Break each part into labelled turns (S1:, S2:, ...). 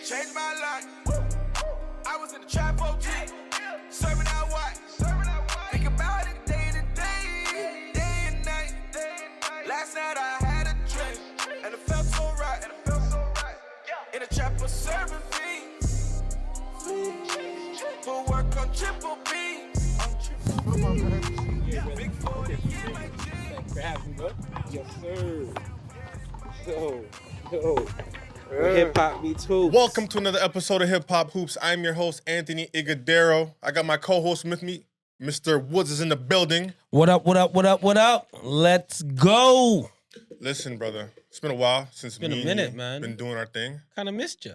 S1: changed my life. I was in the trap OG, serving out white. Think about it day to day, day and night. Last night I had a drink, and it felt so right. In the trap was serving fiends. But work on triple B. Big 40, yeah, my G.
S2: Thanks for having me, bud. Yes, sir. Yo. Hip Hop Me Too.
S3: Welcome to another episode of Hip Hop Hoops. I'm your host, Anthony Igadero. I got my co-host with me, Mr. Woods is in the building.
S2: What up? Let's go.
S3: Listen, brother, it's been a while since
S2: Been
S3: me
S2: a minute,
S3: and you
S2: man.
S3: been doing our thing.
S2: Kind of missed you.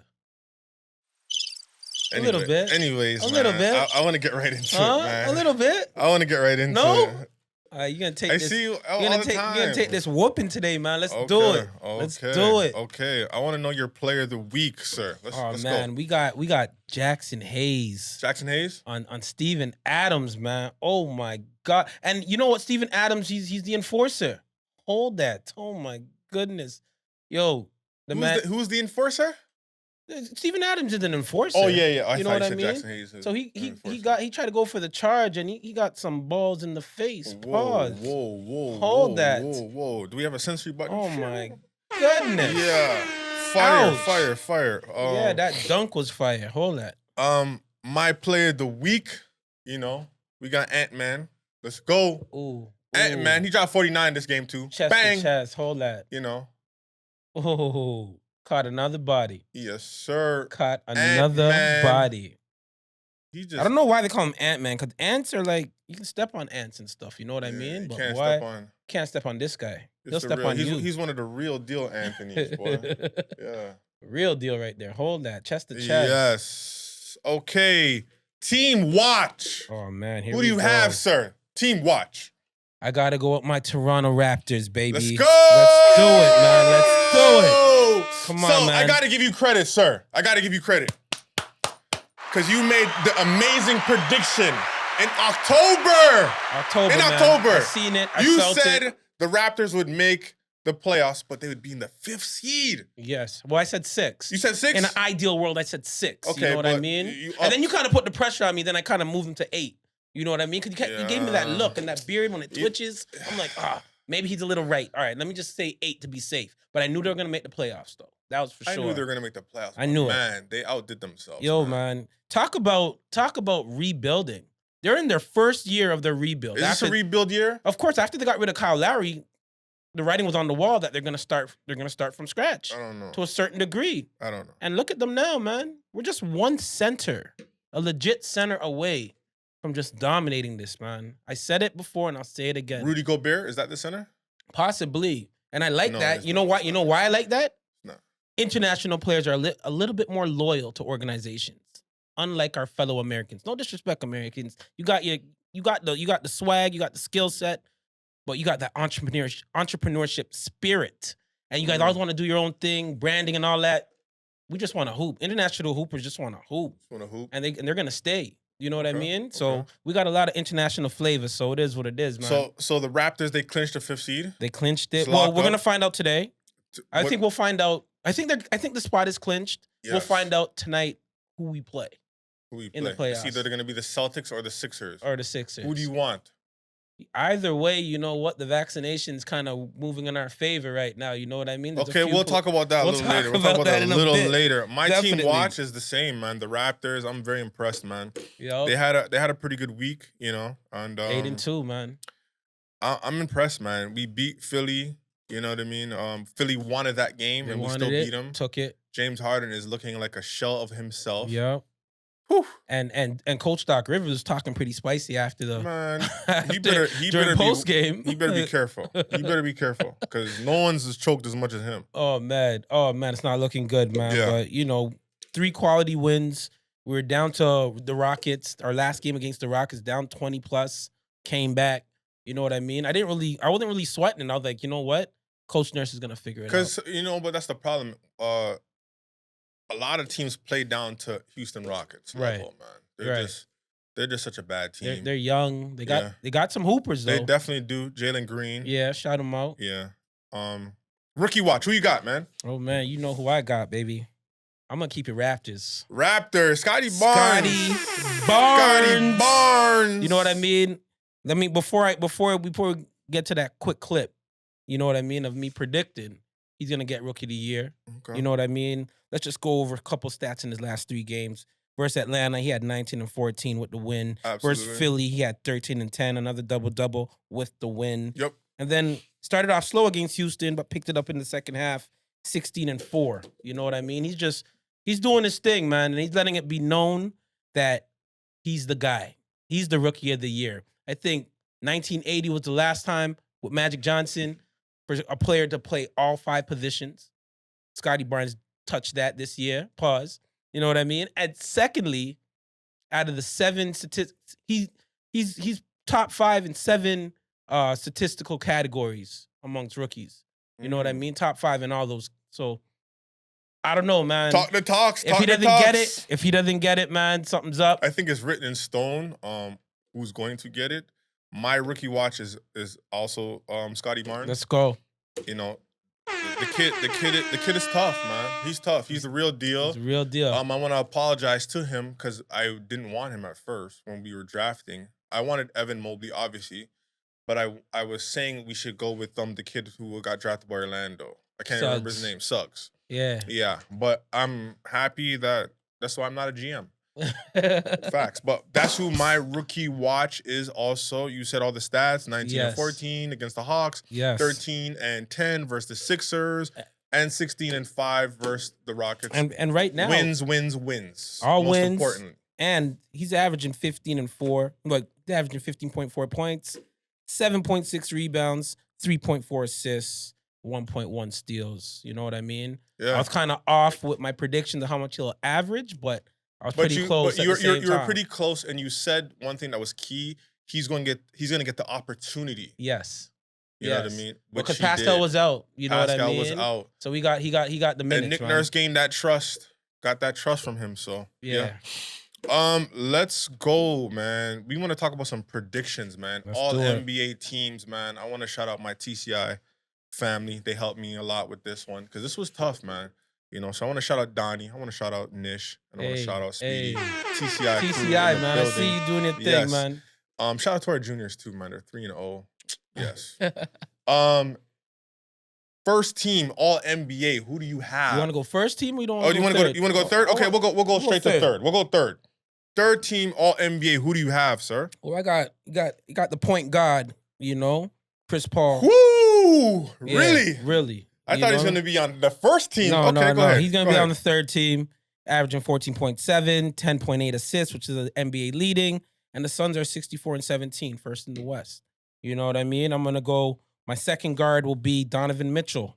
S3: Anyway,
S2: little bit.
S3: Anyways,
S2: A
S3: man,
S2: little bit.
S3: I want to get right into it, man.
S2: A little bit.
S3: I want to get right into
S2: No?
S3: it.
S2: You're gonna take
S3: I
S2: this.
S3: see you all
S2: You're
S3: the time.
S2: gonna take this whooping today, man. Let's do it. Let's do it.
S3: Okay. I want to know your player of the week, sir. Let's
S2: man,
S3: go.
S2: we got Jackson Hayes
S3: Jackson Hayes?
S2: on Steven Adams, man. Oh my God! And you know what, Steven Adams, he's the enforcer. Hold that. Oh my goodness, yo,
S3: Who's the enforcer?
S2: Steven Adams is an enforcer.
S3: Oh, yeah.
S2: You know what I mean?
S3: Jackson Hayes
S2: So he tried to go for the charge and he got some balls in the face. Pause.
S3: Whoa.
S2: Hold that.
S3: Whoa. Do we have a sensory button?
S2: Oh my goodness.
S3: Yeah.
S2: Ouch.
S3: Fire.
S2: Yeah, that dunk was fire. Hold that.
S3: My player of the week, we got Ant-Man. Let's go.
S2: Ooh.
S3: Ant-Man, he dropped 49 this game too.
S2: Chest
S3: Bang.
S2: to chest. Hold that. Oh, caught another body.
S3: Yes, sir.
S2: Caught another
S3: Ant-Man.
S2: body.
S3: He just
S2: I don't know why they call him Ant-Man, because ants are like, you can step on ants and stuff. You know what I mean? But
S3: can't
S2: why?
S3: step on.
S2: Can't step on this guy. He'll
S3: It's the
S2: step
S3: real-
S2: on you.
S3: He's one of the real deal Anthony's, boy. Yeah.
S2: Real deal right there. Hold that. Chest to chest.
S3: Yes. Okay. Team Watch.
S2: Oh, man. Here
S3: Who
S2: we
S3: do you
S2: go.
S3: have, sir? Team Watch.
S2: I got to go with my Toronto Raptors, baby.
S3: Let's go.
S2: Let's do it, man. Let's do it. Come on,
S3: so
S2: man.
S3: I got to give you credit, sir. I got to give you credit. Because you made the amazing prediction in October.
S2: In
S3: man.
S2: October. I seen it. I
S3: You
S2: felt
S3: said
S2: it.
S3: the Raptors would make the playoffs, but they would be in the 5th seed.
S2: Yes. Well, I said 6.
S3: You said 6?
S2: In an ideal world, I said 6.
S3: Okay,
S2: you know what I
S3: but
S2: mean?
S3: you
S2: And then you kind of put the pressure on me. Then I kind of moved him to 8. You know what I mean? Because you gave me that look and that beard when it twitches. I'm like, maybe he's a little right. All right, let me just say 8 to be safe. But I knew they were going to make the playoffs, though. That was for sure.
S3: I knew they were going to make the playoffs.
S2: I knew it.
S3: Man, they outdid themselves.
S2: Yo, man. Talk about rebuilding. They're in their first year of their rebuild.
S3: Is this a rebuild year?
S2: Of course, after they got rid of Kyle Lowry, the writing was on the wall that they're gonna start from scratch.
S3: I don't know.
S2: To a certain degree.
S3: I don't know.
S2: And look at them now, man. We're just one center, a legit center away from just dominating this, man. I said it before and I'll say it again.
S3: Rudy Gobert, is that the center?
S2: Possibly. And I like
S3: No,
S2: that.
S3: it's
S2: You know
S3: not.
S2: why? You know why I like that?
S3: No.
S2: International players are a little bit more loyal to organizations, unlike our fellow Americans. No disrespect, Americans. You got the swag, you got the skill set, but you got that entrepreneurship spirit. And you guys always want to do your own thing, branding and all that. We just want to hoop. International hoopers just want to hoop. And they're gonna stay. You know what I mean? So we got a lot of international flavors. So it is what it is, man.
S3: So the Raptors, they clinched the 5th seed.
S2: They clinched it.
S3: It's
S2: Well,
S3: locked
S2: we're
S3: up.
S2: gonna find out today. I think we'll find out. I think the spot is clinched.
S3: Yes.
S2: We'll find out tonight who we play
S3: Who we
S2: in the
S3: play.
S2: playoffs.
S3: It's either they're going to be the Celtics or the Sixers.
S2: or the Sixers.
S3: Who do you want?
S2: Either way, you know what? The vaccination's kind of moving in our favor right now. You know what I mean? There's a
S3: Okay,
S2: few
S3: we'll talk about that a
S2: we'll
S3: little
S2: talk
S3: later. We'll
S2: about
S3: talk about that
S2: that
S3: a
S2: in a
S3: little
S2: bit.
S3: later. My
S2: Definitely.
S3: team watch is the same, man. The Raptors, I'm very impressed, man.
S2: Yo,
S3: They had a pretty good week, and
S2: 8-2, man.
S3: I'm impressed, man. We beat Philly. You know what I mean? Philly wanted that game,
S2: They
S3: and we
S2: wanted
S3: still
S2: it,
S3: beat them.
S2: Took it.
S3: James Harden is looking like a shell of himself.
S2: Yeah.
S3: Whew.
S2: And Coach Doc Rivers was talking pretty spicy after the
S3: Man,
S2: after,
S3: he better
S2: during post game.
S3: He better be careful. He better be careful because no one's as choked as much as him.
S2: Oh man, it's not looking good, man.
S3: Yeah.
S2: But 3 quality wins. We're down to the Rockets. Our last game against the Rockets, down 20+. Came back. You know what I mean? I wasn't really sweating. I was like, you know what? Coach Nurse is gonna figure it out.
S3: Because but that's the problem. A lot of teams play down to Houston Rockets level, man. They're just such a bad team.
S2: They're young. They got some hoopers though.
S3: They definitely do. Jalen Green.
S2: Yeah, shout them out.
S3: Yeah. Rookie watch. Who you got, man?
S2: Oh man, you know who I got, baby. I'm gonna keep it Raptors.
S3: Raptors, Scotty Barnes.
S2: Scotty
S3: Barnes.
S2: You know what I mean? Let me before we get to that quick clip, you know what I mean, of me predicting he's gonna get Rookie of the Year.
S3: Okay.
S2: You know what I mean? Let's just go over a couple stats in his last 3 games. Versus Atlanta, he had 19 and 14 with the win.
S3: Absolutely.
S2: Versus Philly, he had 13 and 10, another double-double with the win.
S3: Yep.
S2: And then started off slow against Houston, but picked it up in the second half, 16 and 4. You know what I mean? He's doing his thing, man, and he's letting it be known that he's the guy. He's the Rookie of the Year. I think 1980 was the last time with Magic Johnson for a player to play all 5 positions. Scotty Barnes touched that this year. Pause. You know what I mean? And secondly, out of the 7 statistics, he's top 5 in 7 statistical categories amongst rookies. You know what I mean? Top 5 in all those. So I don't know, man.
S3: Talk the talks.
S2: If he doesn't get it, man, something's up.
S3: I think it's written in stone. Who's going to get it? My rookie watch is also Scotty Barnes.
S2: Let's go.
S3: You know, the kid is tough, man. He's tough. He's the real deal.
S2: He's the real deal.
S3: I want to apologize to him because I didn't want him at first when we were drafting. I wanted Evan Mobley, obviously, but I was saying we should go with the kid who got drafted by Orlando. I can't remember his name. Suggs. Yeah. But I'm happy that's why I'm not a GM. Facts. But that's who my rookie watch is also. You said all the stats, 19 and 14 against the Hawks, 13 and 10 versus the Sixers, and 16 and 5 versus the Rockets.
S2: And right now,
S3: wins.
S2: All
S3: most
S2: wins.
S3: Importantly.
S2: And he's averaging 15 and 4. Like, he's averaging 15.4 points, 7.6 rebounds, 3.4 assists, 1.1 steals. You know what I mean?
S3: Yeah.
S2: I was kind of off with my prediction of how much he'll average, but I was pretty close.
S3: But you were pretty close, and you said one thing that was key. He's going to get the opportunity.
S2: Yes.
S3: You know what I mean?
S2: Because Pascal was out. You know what I mean?
S3: Pascal was out.
S2: So he got the minutes.
S3: And Nick Nurse gained that trust. Got that trust from him. So
S2: yeah.
S3: Let's go, man. We want to talk about some predictions, man. All NBA teams, man. I want to shout out my TCI family. They helped me a lot with this one because this was tough, man. You know, so I want to shout out Donnie. I want to shout out Nish. And I want to shout out Speedy. TCI,
S2: man. I see you doing your thing, man.
S3: Shout out to our juniors too, man. They're 3-0. Yes. First team All NBA. Who do you have?
S2: You want to go first team? Or you don't.
S3: Oh, you want to go third? Okay, we'll go straight to third. We'll go third. Third team All NBA. Who do you have, sir?
S2: Well, I got the point guard. You know, Chris Paul.
S3: Woo! Really?
S2: Really.
S3: I thought he was going to be on the first team.
S2: No,
S3: okay, go ahead.
S2: He's going to be on the third team, averaging 14.7, 10.8 assists, which is the NBA leading. And the Suns are 64 and 17, first in the West. You know what I mean? I'm going to go. My second guard will be Donovan Mitchell,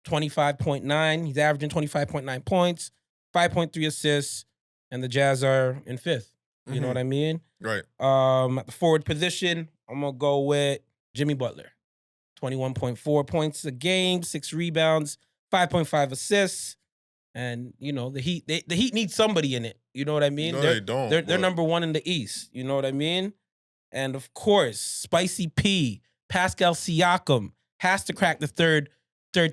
S2: 25.9. He's averaging 25.9 points, 5.3 assists, and the Jazz are in fifth. You know what I mean?
S3: Right.
S2: At the forward position, I'm going to go with Jimmy Butler. 21.4 points a game, 6 rebounds, 5.5 assists. And, you know, the Heat need somebody in it. You know what I mean?
S3: No, they don't.
S2: They're number 1 in the East. You know what I mean? And, of course, Spicy P, Pascal Siakam, has to crack the third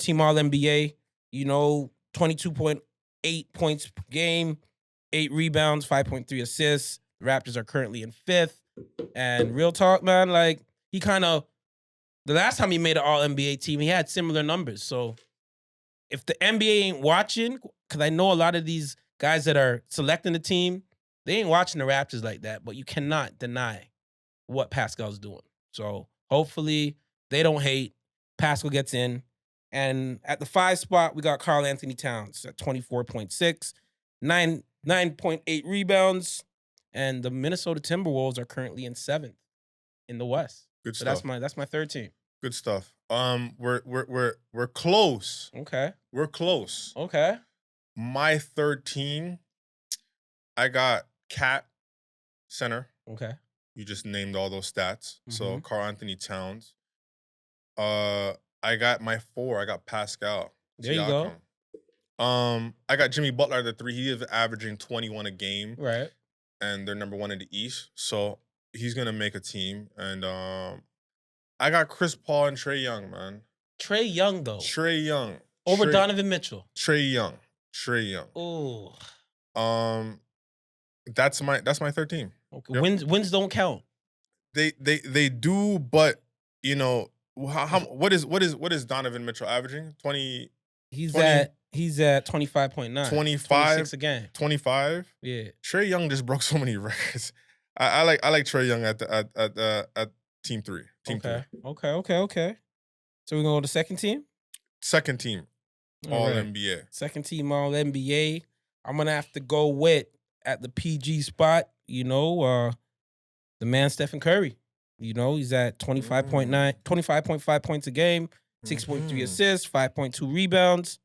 S2: team All-NBA. You know, 22.8 points per game, 8 rebounds, 5.3 assists. The Raptors are currently in 5th. And real talk, man, like, he kind of... The last time he made an All-NBA team, he had similar numbers. So if the NBA ain't watching, because I know a lot of these guys that are selecting the team, they ain't watching the Raptors like that, but you cannot deny what Pascal's doing. So hopefully they don't hate. Pascal gets in. And at the 5 spot, we got Karl Anthony Towns at 24.6, 9.8 rebounds. And the Minnesota Timberwolves are currently in 7th in the West.
S3: Good
S2: So
S3: stuff.
S2: that's my third team.
S3: Good stuff. We're close.
S2: Okay.
S3: We're close.
S2: Okay.
S3: My third team, I got Cat center.
S2: Okay.
S3: You just named all those stats. So Karl Anthony Towns. I got my 4. I got Pascal.
S2: There you go.
S3: I got Jimmy Butler at the 3. He is averaging 21 a game.
S2: Right.
S3: And they're number 1 in the East. So he's gonna make a team. And I got Chris Paul and Trae Young, man.
S2: Trae Young, though.
S3: Trae Young.
S2: Over Donovan Mitchell.
S3: Trae Young. Trae Young.
S2: Oh,
S3: That's my third team.
S2: okay.
S3: Yep.
S2: Wins don't count.
S3: They do, but you know what is Donovan Mitchell averaging? 20,
S2: He's
S3: 20
S2: at 25.9.
S3: 25?
S2: 26 a game.
S3: 25.
S2: Yeah.
S3: Trae Young just broke so many records. I like Trae Young at team 3. Team 3.
S2: Okay. So we're gonna go to second team?
S3: Second team, all NBA.
S2: Second team all NBA. I'm gonna have to go with at the PG spot, the man Stephen Curry. He's at 25.5 points a game, 6.3 assists, 5.2 rebounds.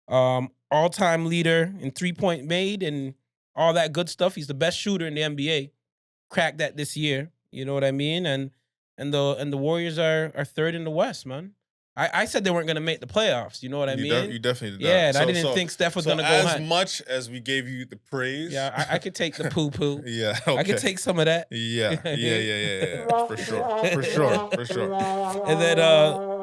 S2: All-time leader in 3-point made and all that good stuff. He's the best shooter in the NBA. Cracked that this year. You know what I mean? And the Warriors are third in the West, man. I said they weren't gonna make the playoffs. You know what I mean?
S3: You definitely did.
S2: Yeah, and I didn't think Steph was gonna go
S3: as much as we gave you the praise.
S2: Yeah, I could take the poo-poo.
S3: Yeah, okay.
S2: I could take some of that.
S3: Yeah. For sure.
S2: And then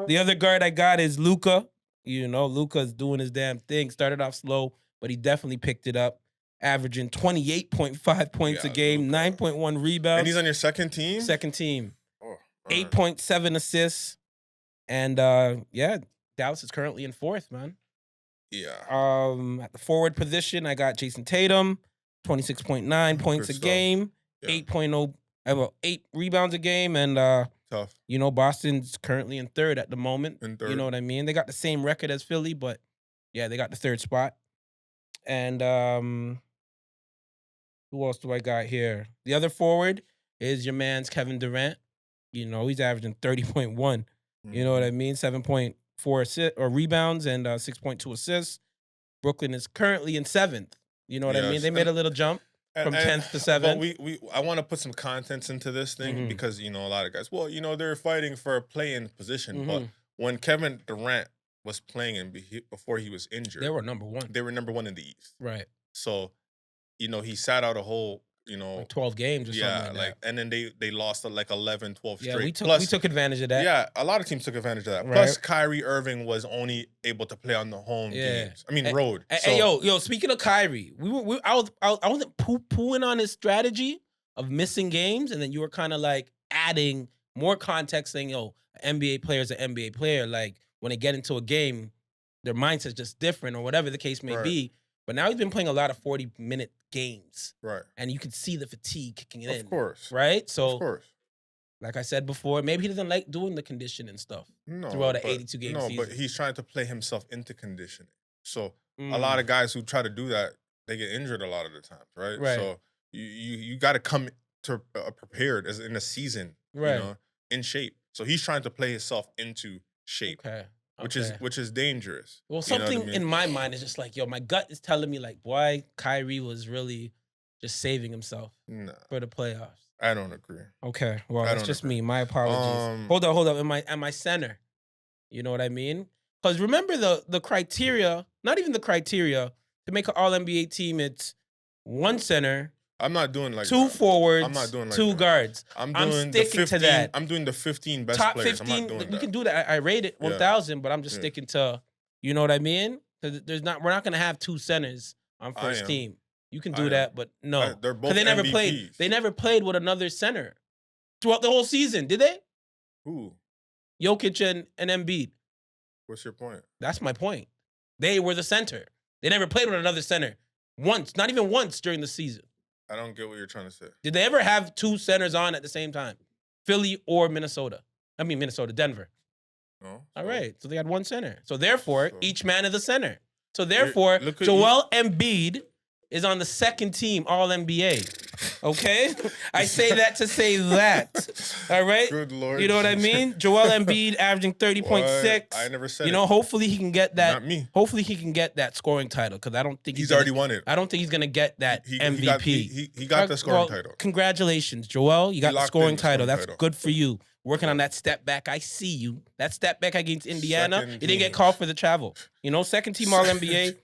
S2: the other guard I got is Luka. Luka's doing his damn thing. Started off slow, but he definitely picked it up. Averaging 28.5 points a game,
S3: Luka.
S2: 9.1 rebounds.
S3: And he's on your second team?
S2: Second team.
S3: Oh,
S2: 8.7 assists. And Dallas is currently in fourth, man.
S3: Yeah.
S2: At the forward position, I got Jason Tatum, 26.9 points a game, 8.0, 8 rebounds a game, and
S3: tough.
S2: Boston's currently in third at the moment.
S3: In third.
S2: You know what I mean? They got the same record as Philly, but yeah, they got the third spot. And who else do I got here? The other forward is your man's Kevin Durant. He's averaging 30.1. You know what I mean? 7.4 rebounds and 6.2 assists. Brooklyn is currently in 7th. You know what I mean? They made a little jump from 10th to 7th.
S3: But I want to put some contents into this thing because a lot of guys, they're fighting for a play-in position. But when Kevin Durant was playing before he was injured,
S2: they were number one.
S3: They were number one in the East.
S2: Right.
S3: So, he sat out a whole,
S2: like 12 games or something like that.
S3: And then they lost like 11, 12 straight.
S2: Yeah, we took advantage of that.
S3: Yeah, a lot of teams took advantage of that.
S2: Right.
S3: Plus, Kyrie Irving was only able to play on the home games. I mean, road.
S2: Hey, yo, speaking of Kyrie, I wasn't poo-pooing on his strategy of missing games, and then you were kind of like adding more context saying, an NBA player is an NBA player. Like, when they get into a game, their mindset's just different or whatever the case may be. But now he's been playing a lot of 40-minute games. Right. And you can see the fatigue kicking in.
S3: Of course.
S2: Right? So,
S3: of course.
S2: Like I said before, maybe he doesn't like doing the conditioning stuff throughout an 82-game season.
S3: No, but he's trying to play himself into conditioning. So, a lot of guys who try to do that, they get injured a lot of the times, right? So, you got to come to prepared as in a season, in shape. So, he's trying to play himself into shape. Okay. Which is dangerous.
S2: Well, something in my mind is just like, my gut is telling me like, boy, Kyrie was really just saving himself for the playoffs.
S3: I don't agree.
S2: Okay, well, that's just me. My apologies. Hold up. Am I center? You know what I mean? Because remember the criteria, not even the criteria, to make an All-NBA team, it's one center.
S3: I'm not doing like
S2: two forwards.
S3: I'm not doing like
S2: two
S3: that.
S2: guards.
S3: I'm sticking
S2: the 15,
S3: to that. I'm doing the 15 best
S2: top
S3: players.
S2: 15.
S3: I'm not doing
S2: we can do that. I rate it 1,000, but I'm just sticking to. You know what I mean? Because we're not gonna have two centers on first team. You can do that, but no,
S3: they're both
S2: they never
S3: MVPs.
S2: played. They never played with another center throughout the whole season, did they?
S3: Who?
S2: Jokic and Embiid.
S3: What's your point?
S2: That's my point. They were the center. They never played with another center once, not even once during the season.
S3: I don't get what you're trying to say.
S2: Did they ever have two centers on at the same time? Philly or Minnesota? I mean, Denver.
S3: No.
S2: All right. So they had one center. So therefore, each man is a center. So therefore, Joel Embiid is on the second team All-NBA. Okay? I say that to say that. All right?
S3: Good Lord.
S2: You know what I mean? Joel Embiid averaging 30.6.
S3: I never said
S2: hopefully he can get that.
S3: Not me.
S2: Hopefully he can get that scoring title because I don't think
S3: he's already won it.
S2: I don't think he's going to get that MVP.
S3: He got the scoring title.
S2: Congratulations, Joel. You got the scoring title. That's good for you. Working on that step back. I see you. That step back against Indiana. You didn't get called for the travel. Second team All-NBA.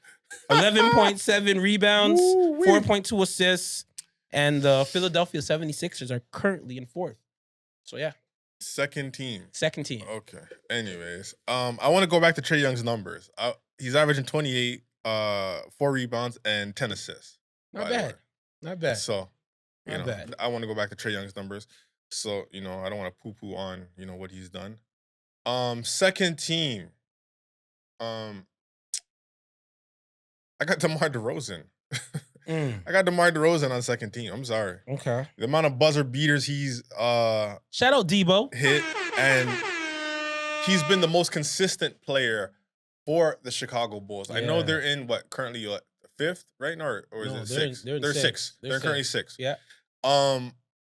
S2: 11.7 rebounds, 4.2 assists, and the Philadelphia 76ers are currently in fourth. So, yeah.
S3: Second team.
S2: Okay.
S3: Anyways, I want to go back to Trae Young's numbers. He's averaging 28, 4 rebounds, and 10 assists.
S2: Not
S3: by the way.
S2: bad. Not bad.
S3: So, you
S2: Not
S3: know,
S2: bad.
S3: I want to go back to Trae Young's numbers. So, you know, I don't want to poo-poo on, you know, what he's done. Second team. I got DeMar DeRozan. I got DeMar DeRozan on second team. I'm sorry.
S2: Okay.
S3: The amount of buzzer beaters he's
S2: Shout out Debo.
S3: hit, and he's been the most consistent player for the Chicago Bulls. I know
S2: Yeah.
S3: they're in what currently fifth right now, or is
S2: No,
S3: it
S2: they're in-
S3: sixth?
S2: they're in
S3: They're
S2: sixth.
S3: sixth.
S2: They're
S3: They're currently
S2: sixth.
S3: sixth.
S2: Yeah.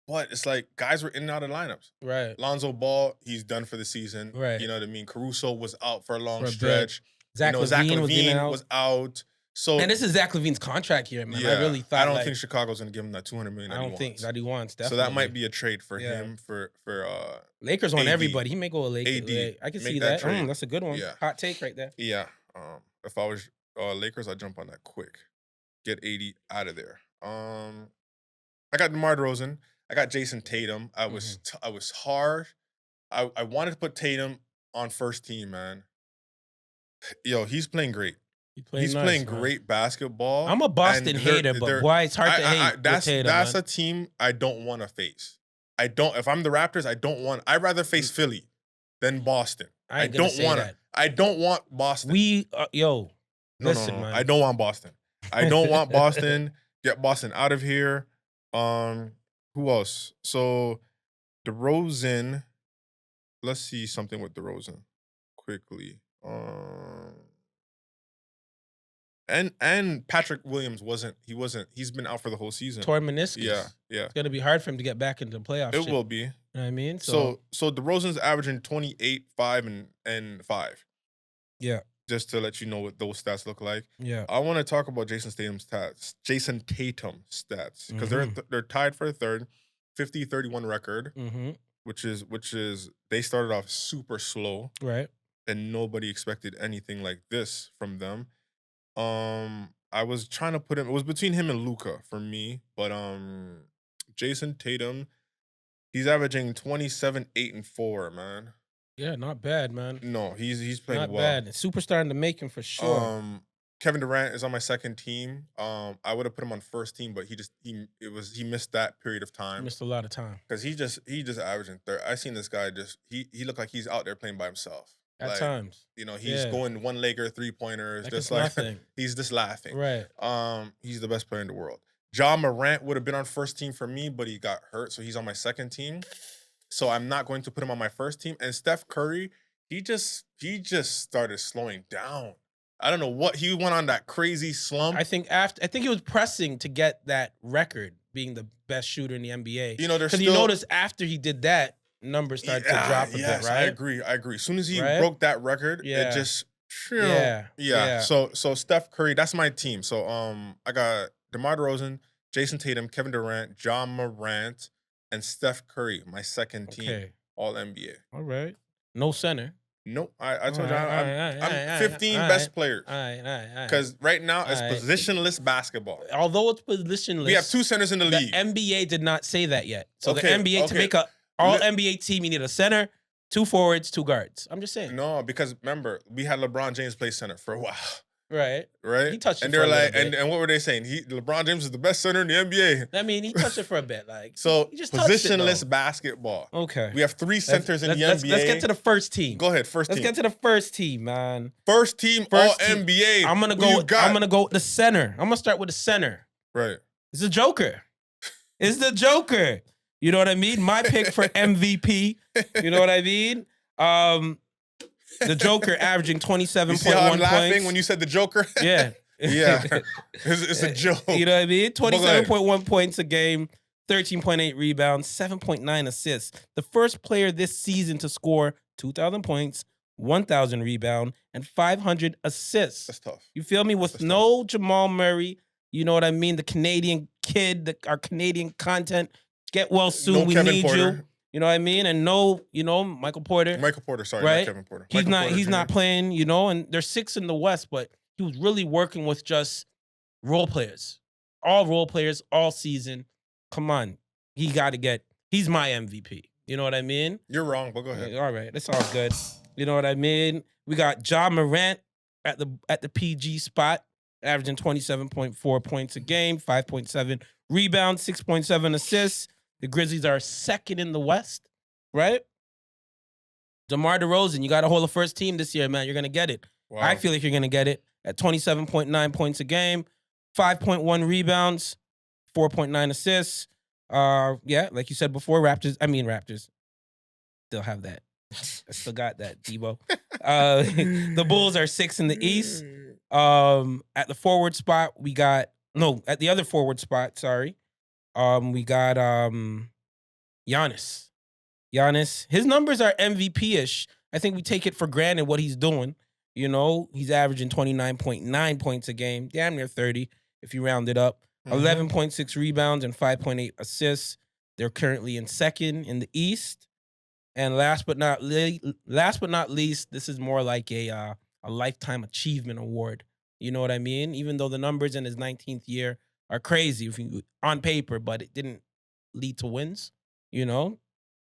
S3: But it's like guys were in and out of lineups.
S2: Right.
S3: Lonzo Ball, he's done for the season.
S2: Right.
S3: You know what I mean? Caruso was out for a long
S2: For a bit.
S3: stretch.
S2: Zach
S3: you know, Zach
S2: LaVine
S3: LaVine
S2: was in and out.
S3: was out. So
S2: And this is Zach LaVine's contract here, man. I really thought
S3: I don't
S2: like,
S3: think Chicago's gonna give him that $200 million.
S2: I don't think that he wants.
S3: So
S2: Definitely.
S3: that might be a trade for
S2: Yeah.
S3: him for
S2: Lakers want
S3: AD.
S2: everybody. He may go a Lakers.
S3: AD.
S2: I can
S3: Make
S2: see
S3: that
S2: that.
S3: trade.
S2: That's a good one.
S3: Yeah.
S2: Hot take right there.
S3: Yeah. If I was Lakers, I'd jump on that quick. Get 80 out of there. I got DeMar DeRozan. I got Jason Tatum. I was hard. I wanted to put Tatum on first team, man. Yo, he's playing great. He's
S2: nice,
S3: playing
S2: man.
S3: great basketball.
S2: I'm a Boston
S3: and
S2: hater, but why it's hard to hate.
S3: That's
S2: with Tatum,
S3: that's
S2: man.
S3: a team I don't want to face. I don't. If I'm the Raptors, I'd rather face Philly than Boston.
S2: I ain't gonna say that.
S3: I don't want Boston.
S2: Yo,
S3: No,
S2: listen,
S3: no.
S2: man.
S3: I don't want Boston. I don't want Boston. Get Boston out of here. Who else? So DeRozan. Let's see something with DeRozan quickly. And Patrick Williams he's been out for the whole season.
S2: Torn meniscus.
S3: Yeah.
S2: It's gonna be hard for him to get back into the playoffs.
S3: It will be.
S2: You know what I mean?
S3: So DeRozan's averaging 28, 5, and 5.
S2: Yeah.
S3: Just to let you know what those stats look like.
S2: Yeah.
S3: I want to talk about Jason Tatum stats because they're tied for the third, 50-31 record,
S2: Mm-hmm.
S3: which is they started off super slow
S2: Right.
S3: and nobody expected anything like this from them. I was trying to put him. It was between him and Luka for me, but Jason Tatum, he's averaging 27, 8, and 4. Man,
S2: Yeah, not bad, man.
S3: no, he's playing
S2: Not
S3: well.
S2: bad. Superstar in the making for sure.
S3: Kevin Durant is on my second team. I would have put him on first team, but he missed that period of time
S2: Missed a lot of time.
S3: because he just averaging third. I seen this guy he looked like he's out there playing by himself.
S2: At
S3: Like,
S2: times.
S3: you know, he's
S2: Yeah.
S3: going one-legger, three-pointers,
S2: Like
S3: just
S2: it's
S3: like
S2: nothing.
S3: he's just laughing.
S2: Right.
S3: He's the best player in the world. Ja Morant would have been on first team for me, but he got hurt, so he's on my second team. So I'm not going to put him on my first team. And Steph Curry, he just started slowing down. I don't know what he went on that crazy slump.
S2: I think he was pressing to get that record, being the best shooter in the NBA.
S3: You know, there's
S2: because
S3: still
S2: you notice after he did that, numbers started to drop a bit, right?
S3: I agree. As soon as he
S2: Right?
S3: broke that record,
S2: Yeah.
S3: it just
S2: Yeah.
S3: So Steph Curry, that's my team. So I got DeMar DeRozan, Jason Tatum, Kevin Durant, Ja Morant, and Steph Curry, my second team,
S2: Okay.
S3: all NBA.
S2: All right. No center.
S3: Nope, I told you
S2: All right,
S3: I'm 15 best players.
S2: All right.
S3: Because right now it's
S2: All right.
S3: positionless basketball.
S2: Although it's positionless,
S3: We have 2 centers in the
S2: the
S3: league.
S2: NBA did not say that yet. So
S3: Okay,
S2: the NBA to
S3: okay.
S2: make a all NBA team, you need a center, 2 forwards, 2 guards. I'm just saying.
S3: No, because remember, we had LeBron James play center for a while.
S2: Right.
S3: Right?
S2: He touched it
S3: and
S2: for
S3: they're
S2: a little
S3: like,
S2: bit.
S3: and what were they saying? LeBron James is the best center in the NBA.
S2: I mean, he touched it for a bit. Like
S3: So
S2: he just touched it,
S3: positionless
S2: though.
S3: basketball.
S2: Okay.
S3: We have 3 centers in the NBA.
S2: Let's get to the first team.
S3: Go ahead, first
S2: Let's
S3: team.
S2: get to the first team, man.
S3: First team
S2: First
S3: all
S2: team.
S3: NBA.
S2: I'm gonna
S3: Who
S2: go.
S3: you
S2: With,
S3: got?
S2: I'm gonna go with the center. I'm gonna start with the center.
S3: Right.
S2: It's the Joker. It's the Joker. You know what I mean? My pick for MVP. You know what I mean? The Joker averaging 27.1
S3: You see how I'm
S2: points.
S3: laughing when you said the Joker?
S2: Yeah.
S3: Yeah. It's a joke.
S2: You know what I mean?
S3: But go ahead.
S2: 27.1 points a game, 13.8 rebounds, 7.9 assists. The first player this season to score 2,000 points, 1,000 rebound, and 500 assists.
S3: That's tough.
S2: You feel me? With
S3: That's
S2: no Jamal Murray, you know what I mean? The Canadian kid, our Canadian content. Get well soon.
S3: No
S2: We
S3: Kevin
S2: need
S3: Porter.
S2: you. You know what I mean? And no,
S3: Michael Porter, sorry,
S2: Right?
S3: not Kevin Porter.
S2: He's
S3: Michael
S2: not.
S3: Porter
S2: He's
S3: Jr.
S2: not playing. You know, and there's 6 in the West, but he was really working with just role players, all role players, all season. Come on, he got to get. He's my MVP. You know what I mean?
S3: You're wrong, but go ahead.
S2: All right, that's all good. You know what I mean? We got Ja Morant at the PG spot. averaging 27.4 points a game, 5.7 rebounds, 6.7 assists. The Grizzlies are second in the West, right? DeMar DeRozan, you got to hold the first team this year, man. You're going to get it.
S3: Wow.
S2: I feel like you're going to get it at 27.9 points a game, 5.1 rebounds, 4.9 assists. Yeah, like you said before, Raptors still have that. I still got that, Debo. The Bulls are 6th in the East. At the forward spot, at the other forward spot, sorry. We got Giannis. Giannis, his numbers are MVP-ish. I think we take it for granted what he's doing. You know, he's averaging 29.9 points a game, damn near 30 if you round it up. 11.6 rebounds and 5.8 assists. They're currently in second in the East. And last but not least, this is more like a lifetime achievement award. You know what I mean? Even though the numbers in his 19th year are crazy on paper, but it didn't lead to wins. You know,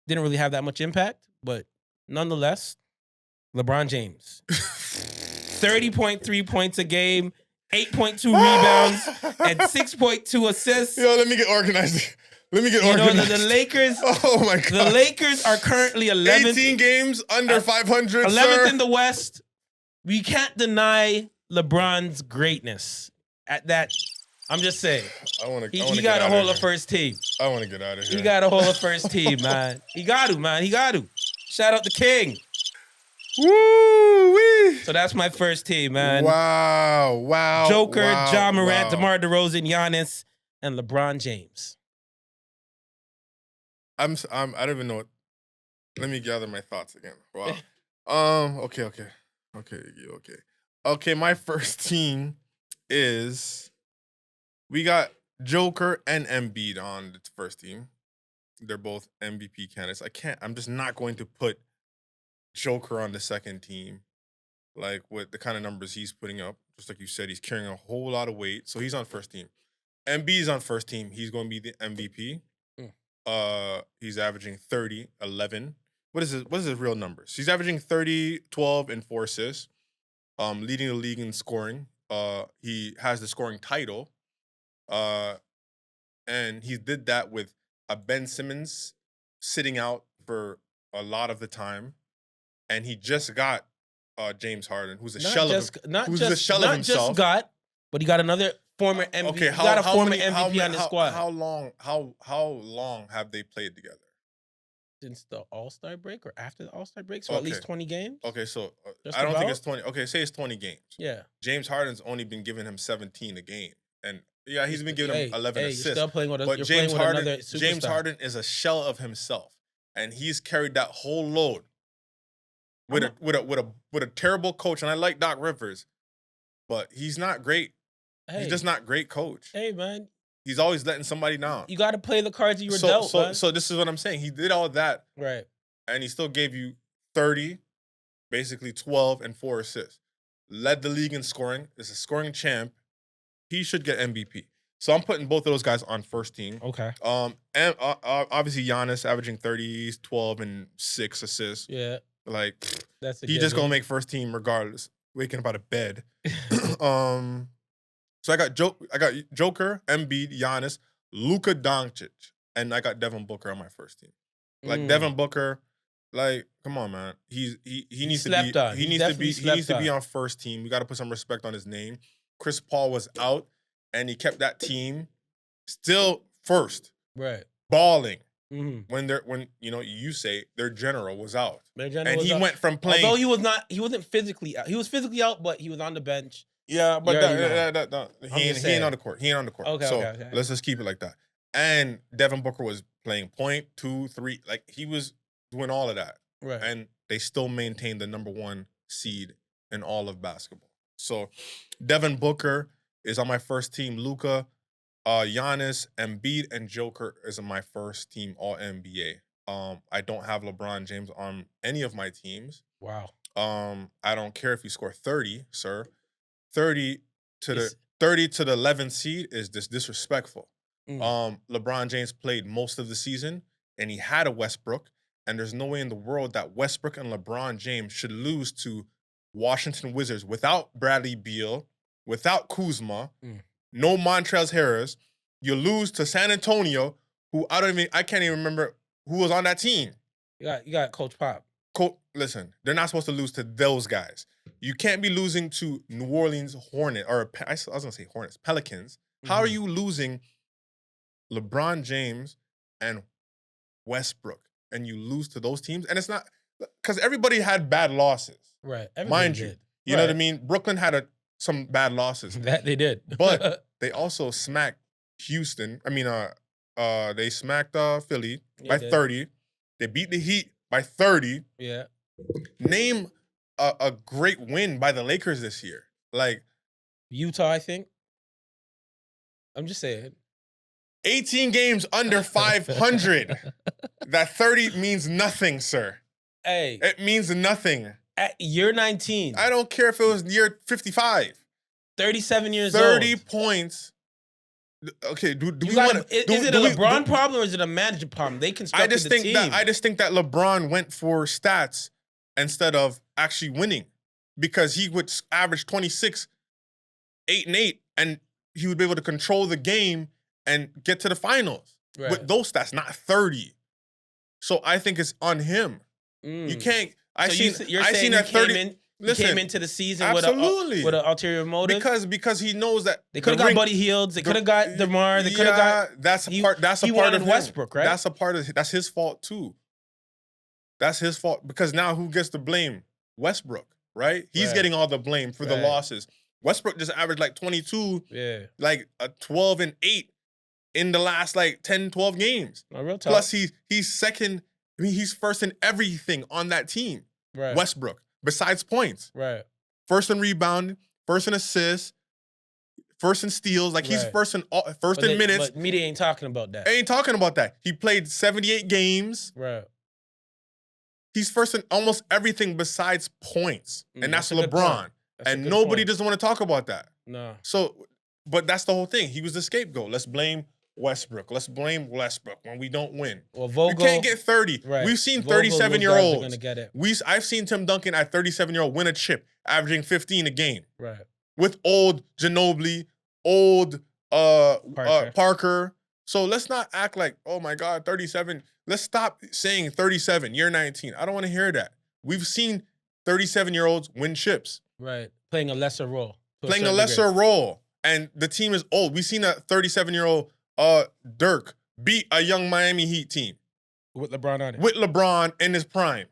S2: didn't really have that much impact, but nonetheless, LeBron James, 30.3 points a game, 8.2 rebounds, and 6.2 assists.
S3: Yo, let me get organized.
S2: You know, the Lakers.
S3: Oh my God.
S2: The Lakers are currently 11th.
S3: 18 games under 500.
S2: 11th in the West. We can't deny LeBron's greatness. At that, I'm just saying. He got to hold a first team.
S3: I want to get out of here.
S2: He got to hold a first team, man. He got to, man. He got to. Shout out the King.
S3: Woo-wee.
S2: So that's my first team, man.
S3: Wow.
S2: Joker,
S3: wow,
S2: Ja Morant,
S3: wow.
S2: DeMar DeRozan, Giannis, and LeBron James.
S3: I don't even know what. Let me gather my thoughts again. Wow. Okay, my first team is we got Joker and Embiid on the first team. They're both MVP candidates. I'm just not going to put Joker on the second team. Like with the kind of numbers he's putting up. Just like you said, he's carrying a whole lot of weight. So he's on first team. Embiid's on first team. He's going to be the MVP. He's averaging 30, 11. What is his real numbers? He's averaging 30, 12, and 4 assists. Leading the league in scoring. He has the scoring title. And he did that with a Ben Simmons sitting out for a lot of the time. And he just got James Harden, who's a shell of himself.
S2: But he got another former MVP.
S3: Okay,
S2: MVP on the squad.
S3: How long have they played together?
S2: Since the All-Star break or after the All-Star break? So at least 20 games?
S3: Okay, so
S2: Just
S3: I don't think
S2: about?
S3: it's 20. Okay, say it's 20 games.
S2: Yeah.
S3: James Harden's only been giving him 17 a game. And yeah, he's been giving him 11 assists.
S2: You're still playing with
S3: but
S2: you're
S3: James
S2: playing with
S3: Harden,
S2: another superstar.
S3: James Harden is a shell of himself. And he's carried that whole load with a terrible coach. And I like Doc Rivers, but he's not great.
S2: Hey,
S3: He's just not great coach.
S2: Hey, man.
S3: He's always letting somebody down.
S2: You got to play the cards you were dealt, man.
S3: So this is what I'm saying. He did all of that.
S2: Right.
S3: And he still gave you 30, basically 12, and 4 assists. Led the league in scoring. Is a scoring champ. He should get MVP. So I'm putting both of those guys on first team.
S2: Okay.
S3: And obviously Giannis averaging 30, 12, and 6 assists.
S2: Yeah.
S3: Like
S2: That's
S3: he just gonna make first team regardless. Waking up out of bed. So I got Joker, Embiid, Giannis, Luka Doncic, and I got Devin Booker on my first team. Like Devin Booker, like come on, man. He needs to be on first team. We got to put some respect on his name. Chris Paul was out, and he kept that team still first,
S2: right,
S3: balling.
S2: Mm-hmm.
S3: When you say their general was out,
S2: and
S3: he went from playing.
S2: Although he wasn't physically out. He was physically out, but he was on the bench.
S3: Yeah, but he ain't on the court. He ain't on the court.
S2: Okay.
S3: Let's just keep it like that. And Devin Booker was playing point, 2, 3. Like he was doing all of that.
S2: Right.
S3: And they still maintained the number 1 seed in all of basketball. So Devin Booker is on my first team. Luka, Giannis, Embiid, and Joker is on my first team All NBA. I don't have LeBron James on any of my teams.
S2: Wow.
S3: I don't care if you score 30, sir. 30 to the 11th seed is disrespectful. LeBron James played most of the season, and he had a Westbrook, and there's no way in the world that Westbrook and LeBron James should lose to Washington Wizards without Bradley Beal, without Kuzma,
S2: Mm.
S3: no Montrezl Harris. You lose to San Antonio, who I can't even remember who was on that team.
S2: You got Coach Pop.
S3: Listen, they're not supposed to lose to those guys. You can't be losing to New Orleans Hornets, I was gonna say Hornets, Pelicans. How are you losing LeBron James and Westbrook, and you lose to those teams? And it's not because everybody had bad losses,
S2: Right.
S3: mind you. You know what I mean? Brooklyn had some bad losses,
S2: That they did.
S3: but they also smacked Houston. I mean, they smacked Philly by 30. They beat the Heat by 30.
S2: Yeah.
S3: Name a great win by the Lakers this year. Like
S2: Utah, I think. I'm just saying.
S3: 18 games under 500. That 30 means nothing, sir.
S2: Hey.
S3: It means nothing.
S2: At year 19.
S3: I don't care if it was year 55.
S2: 37 years
S3: 30
S2: old.
S3: points. Okay, do we
S2: Is
S3: want to?
S2: it a LeBron problem or is it a manager problem? They constructed the team.
S3: I just think that LeBron went for stats instead of actually winning, because he would average 26, 8 and 8, and he would be able to control the game and get to the finals with those stats, not 30. So I think it's on him. You can't.
S2: You're saying that 30.
S3: Listen,
S2: came into the season
S3: absolutely
S2: with an ulterior motive
S3: because he knows that
S2: they could have got Buddy Hields, they could have got DeMar, they could have got.
S3: That's a part of
S2: Westbrook, right?
S3: That's his fault too. That's his fault, because now who gets the blame? Westbrook, right? He's getting all the blame for the losses. Westbrook just averaged like 22, like a 12 and 8 in the last like 10, 12 games.
S2: No, real talk.
S3: Plus he's second. I mean, he's first in everything on that team.
S2: Right.
S3: Westbrook, besides points.
S2: Right.
S3: First in rebounding, first in assists, first in steals. Like he's first in minutes.
S2: But media ain't talking about that.
S3: Ain't talking about that. He played 78 games.
S2: Right.
S3: He's first in almost everything besides points. And that's LeBron. And nobody doesn't want to talk about that.
S2: No.
S3: So, but that's the whole thing. He was the scapegoat. Let's blame Westbrook. Let's blame Westbrook when we don't win.
S2: Well, Vogel,
S3: you can't get 30.
S2: Right.
S3: We've seen 37-year-olds.
S2: Gonna get it.
S3: I've seen Tim Duncan at 37-year-old win a chip, averaging 15 a game.
S2: Right.
S3: With old Ginobili, old Parker. So let's not act like, oh my God, 37. Let's stop saying 37, year 19. I don't want to hear that. We've seen 37-year-olds win chips.
S2: Right. Playing a lesser role.
S3: Playing a lesser role. And the team is old. We've seen a 37-year-old Dirk beat a young Miami Heat team.
S2: With LeBron on it.
S3: With LeBron in his prime.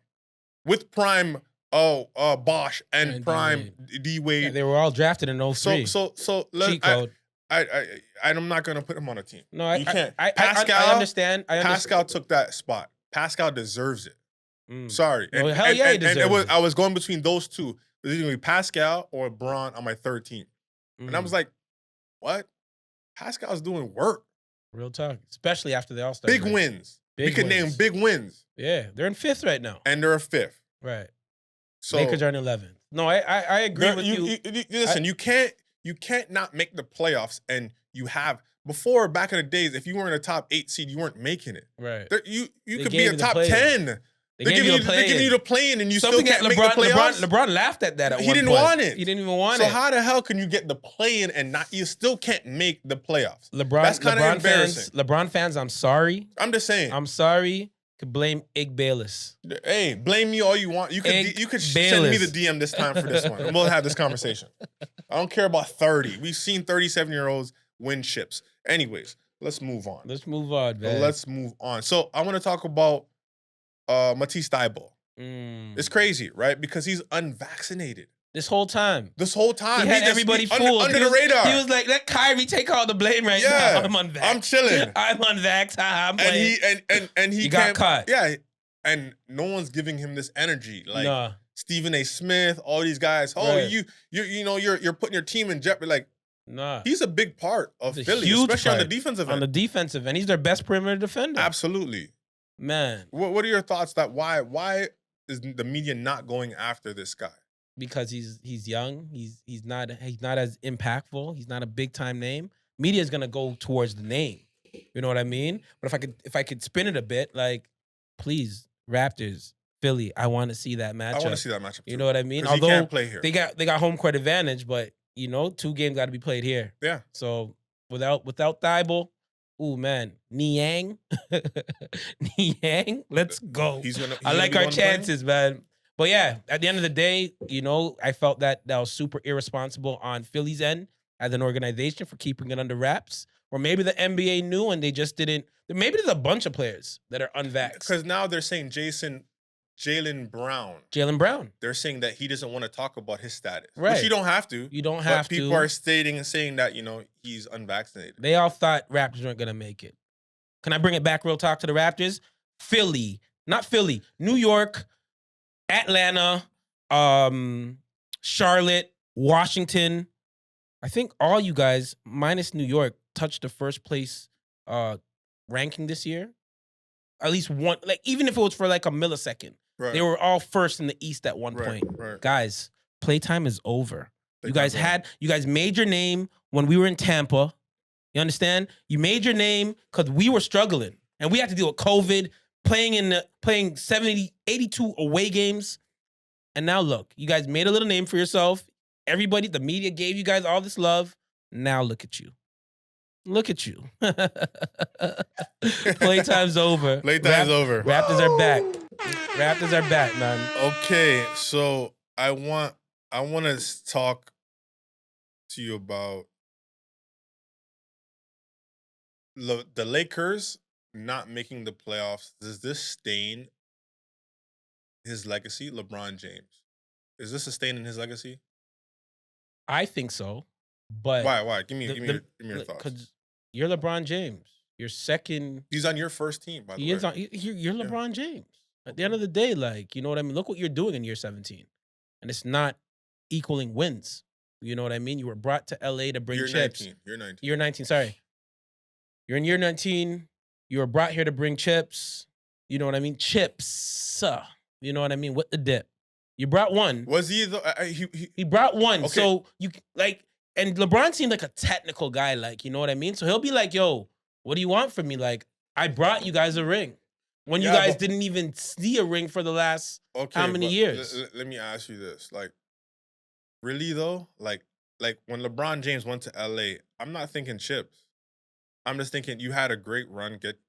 S3: With prime Bosh and prime D-Wade.
S2: Yeah, they were all drafted in 03.
S3: So
S2: cheat code.
S3: I'm not going to put him on a team.
S2: No,
S3: you can't.
S2: I understand.
S3: Pascal took that spot. Pascal deserves it. Sorry.
S2: Well, hell yeah, he deserves it.
S3: I was going between those two. It was either Pascal or LeBron on my third team. And I was like, what? Pascal's doing work.
S2: Real talk. Especially after the All-Star
S3: Big
S2: break.
S3: wins. We could name big wins.
S2: Yeah, they're in 5th right now.
S3: And they're a 5th.
S2: Right.
S3: So
S2: Lakers are in 11th. No, I agree with you.
S3: Listen, you can't not make the playoffs, and you have before, back in the days, if you weren't a top 8 seed, you weren't making it.
S2: Right.
S3: You could be a top 10. They're giving you the play-in, and you still can't make the playoffs.
S2: LeBron laughed at that.
S3: He didn't want it.
S2: He didn't even want it.
S3: So how the hell can you get the play-in and you still can't make the playoffs?
S2: That's kind of embarrassing. LeBron fans, I'm sorry.
S3: I'm just saying.
S2: I'm sorry. Could blame Ig Bayless.
S3: Hey, blame me all you want. You could send me the DM this time for this one, and we'll have this conversation. I don't care about 30. We've seen 37-year-olds win chips. Anyways, let's move on.
S2: Let's move on, man.
S3: Let's move on. So I want to talk about Matisse Thybulle. It's crazy, right? Because he's unvaccinated.
S2: This whole time.
S3: He
S2: had everybody fooled.
S3: Under the radar.
S2: He was like, let Kyrie take all the blame right now. I'm unvaxxed. I'm
S3: chilling.
S2: I'm unvaxxed. I'm playing.
S3: And he
S2: got caught.
S3: Yeah. And no one's giving him this energy. Like Stephen A. Smith, all these guys. Oh,
S2: Right.
S3: you're putting your team in jeopardy. Like,
S2: Nah.
S3: he's a big part of
S2: He's a
S3: Philly,
S2: huge
S3: especially on
S2: part.
S3: the defensive end.
S2: On the defensive end. He's their best perimeter defender.
S3: Absolutely.
S2: Man.
S3: What are your thoughts that why is the media not going after this guy?
S2: Because he's young. He's not as impactful. He's not a big time name. Media is gonna go towards the name. You know what I mean? But if I could spin it a bit, like, please, Raptors, Philly, I want to see that matchup.
S3: I want to see that matchup too.
S2: You know what I mean?
S3: Although he can't play here.
S2: They got home court advantage, but you know, 2 games got to be played here.
S3: Yeah.
S2: So without Thibault, ooh man, Niang, Niang, let's go. I like our chances, man. But yeah, at the end of the day, you know, I felt that was super irresponsible on Philly's end as an organization for keeping it under wraps. Or maybe the NBA knew and they just didn't. Maybe there's a bunch of players that are unvaxxed.
S3: Because now they're saying Jaylen Brown. They're saying that he doesn't want to talk about his status.
S2: Right.
S3: Which you don't have to.
S2: You don't have to.
S3: People are stating and saying that, you know, he's unvaccinated.
S2: They all thought Raptors weren't going to make it. Can I bring it back real talk to the Raptors? New York, Atlanta, Charlotte, Washington. I think all you guys, minus New York, touched the first place ranking this year. At least one, like even if it was for like a millisecond,
S3: Right.
S2: they were all first in the East at one point.
S3: Right.
S2: Guys, playtime is over. You guys made your name when we were in Tampa. You understand? You made your name because we were struggling and we had to deal with COVID, playing 70, 82 away games. And now look, you guys made a little name for yourself. Everybody, the media gave you guys all this love. Now look at you. Look at you. Playtime's over.
S3: Playtime's over.
S2: Raptors are back. Raptors are back, man.
S3: Okay, so I want to talk to you about the Lakers not making the playoffs. Does this stain his legacy, LeBron James? Is this a stain in his legacy?
S2: I think so, but
S3: why? Give me your thoughts.
S2: Because you're LeBron James. You're second.
S3: He's on your first team, by the way.
S2: He is on. You're LeBron James. At the end of the day, like, you know what I mean? Look what you're doing in year 17. And it's not equaling wins. You know what I mean? You were brought to LA to bring chips.
S3: You're 19.
S2: You're 19, sorry. You're in year 19. You were brought here to bring chips. You know what I mean? Chips. You know what I mean? With the dip. You brought one.
S3: Was he
S2: he brought one.
S3: Okay.
S2: So you like, and LeBron seemed like a technical guy, like, you know what I mean? So he'll be like, yo, what do you want from me? Like, I brought you guys a ring. When you guys didn't even see a ring for the last how many years?
S3: Let me ask you this. Like, really though? Like when LeBron James went to LA, I'm not thinking chips. I'm just thinking you had a great run, get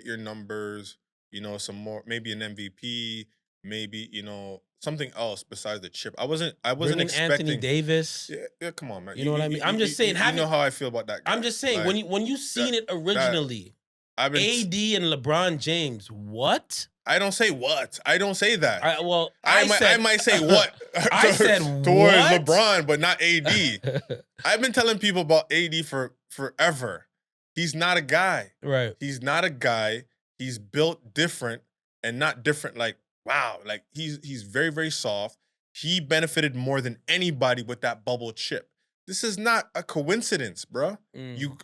S3: your numbers, you know, some more, maybe an MVP, maybe, you know, something else besides the chip. I wasn't expecting
S2: Anthony Davis.
S3: Yeah, come on, man.
S2: You know what I mean? I'm just saying.
S3: You know how I feel about that guy.
S2: I'm just saying, like, when you seen it originally, AD and LeBron James, what?
S3: I don't say what. I don't say that.
S2: I
S3: might say what.
S2: I said
S3: towards
S2: what?
S3: LeBron, but not AD. I've been telling people about AD for forever. He's not a guy.
S2: Right.
S3: He's not a guy. He's built different and not different like, wow. Like he's very, very soft. He benefited more than anybody with that bubble chip. This is not a coincidence, bro. You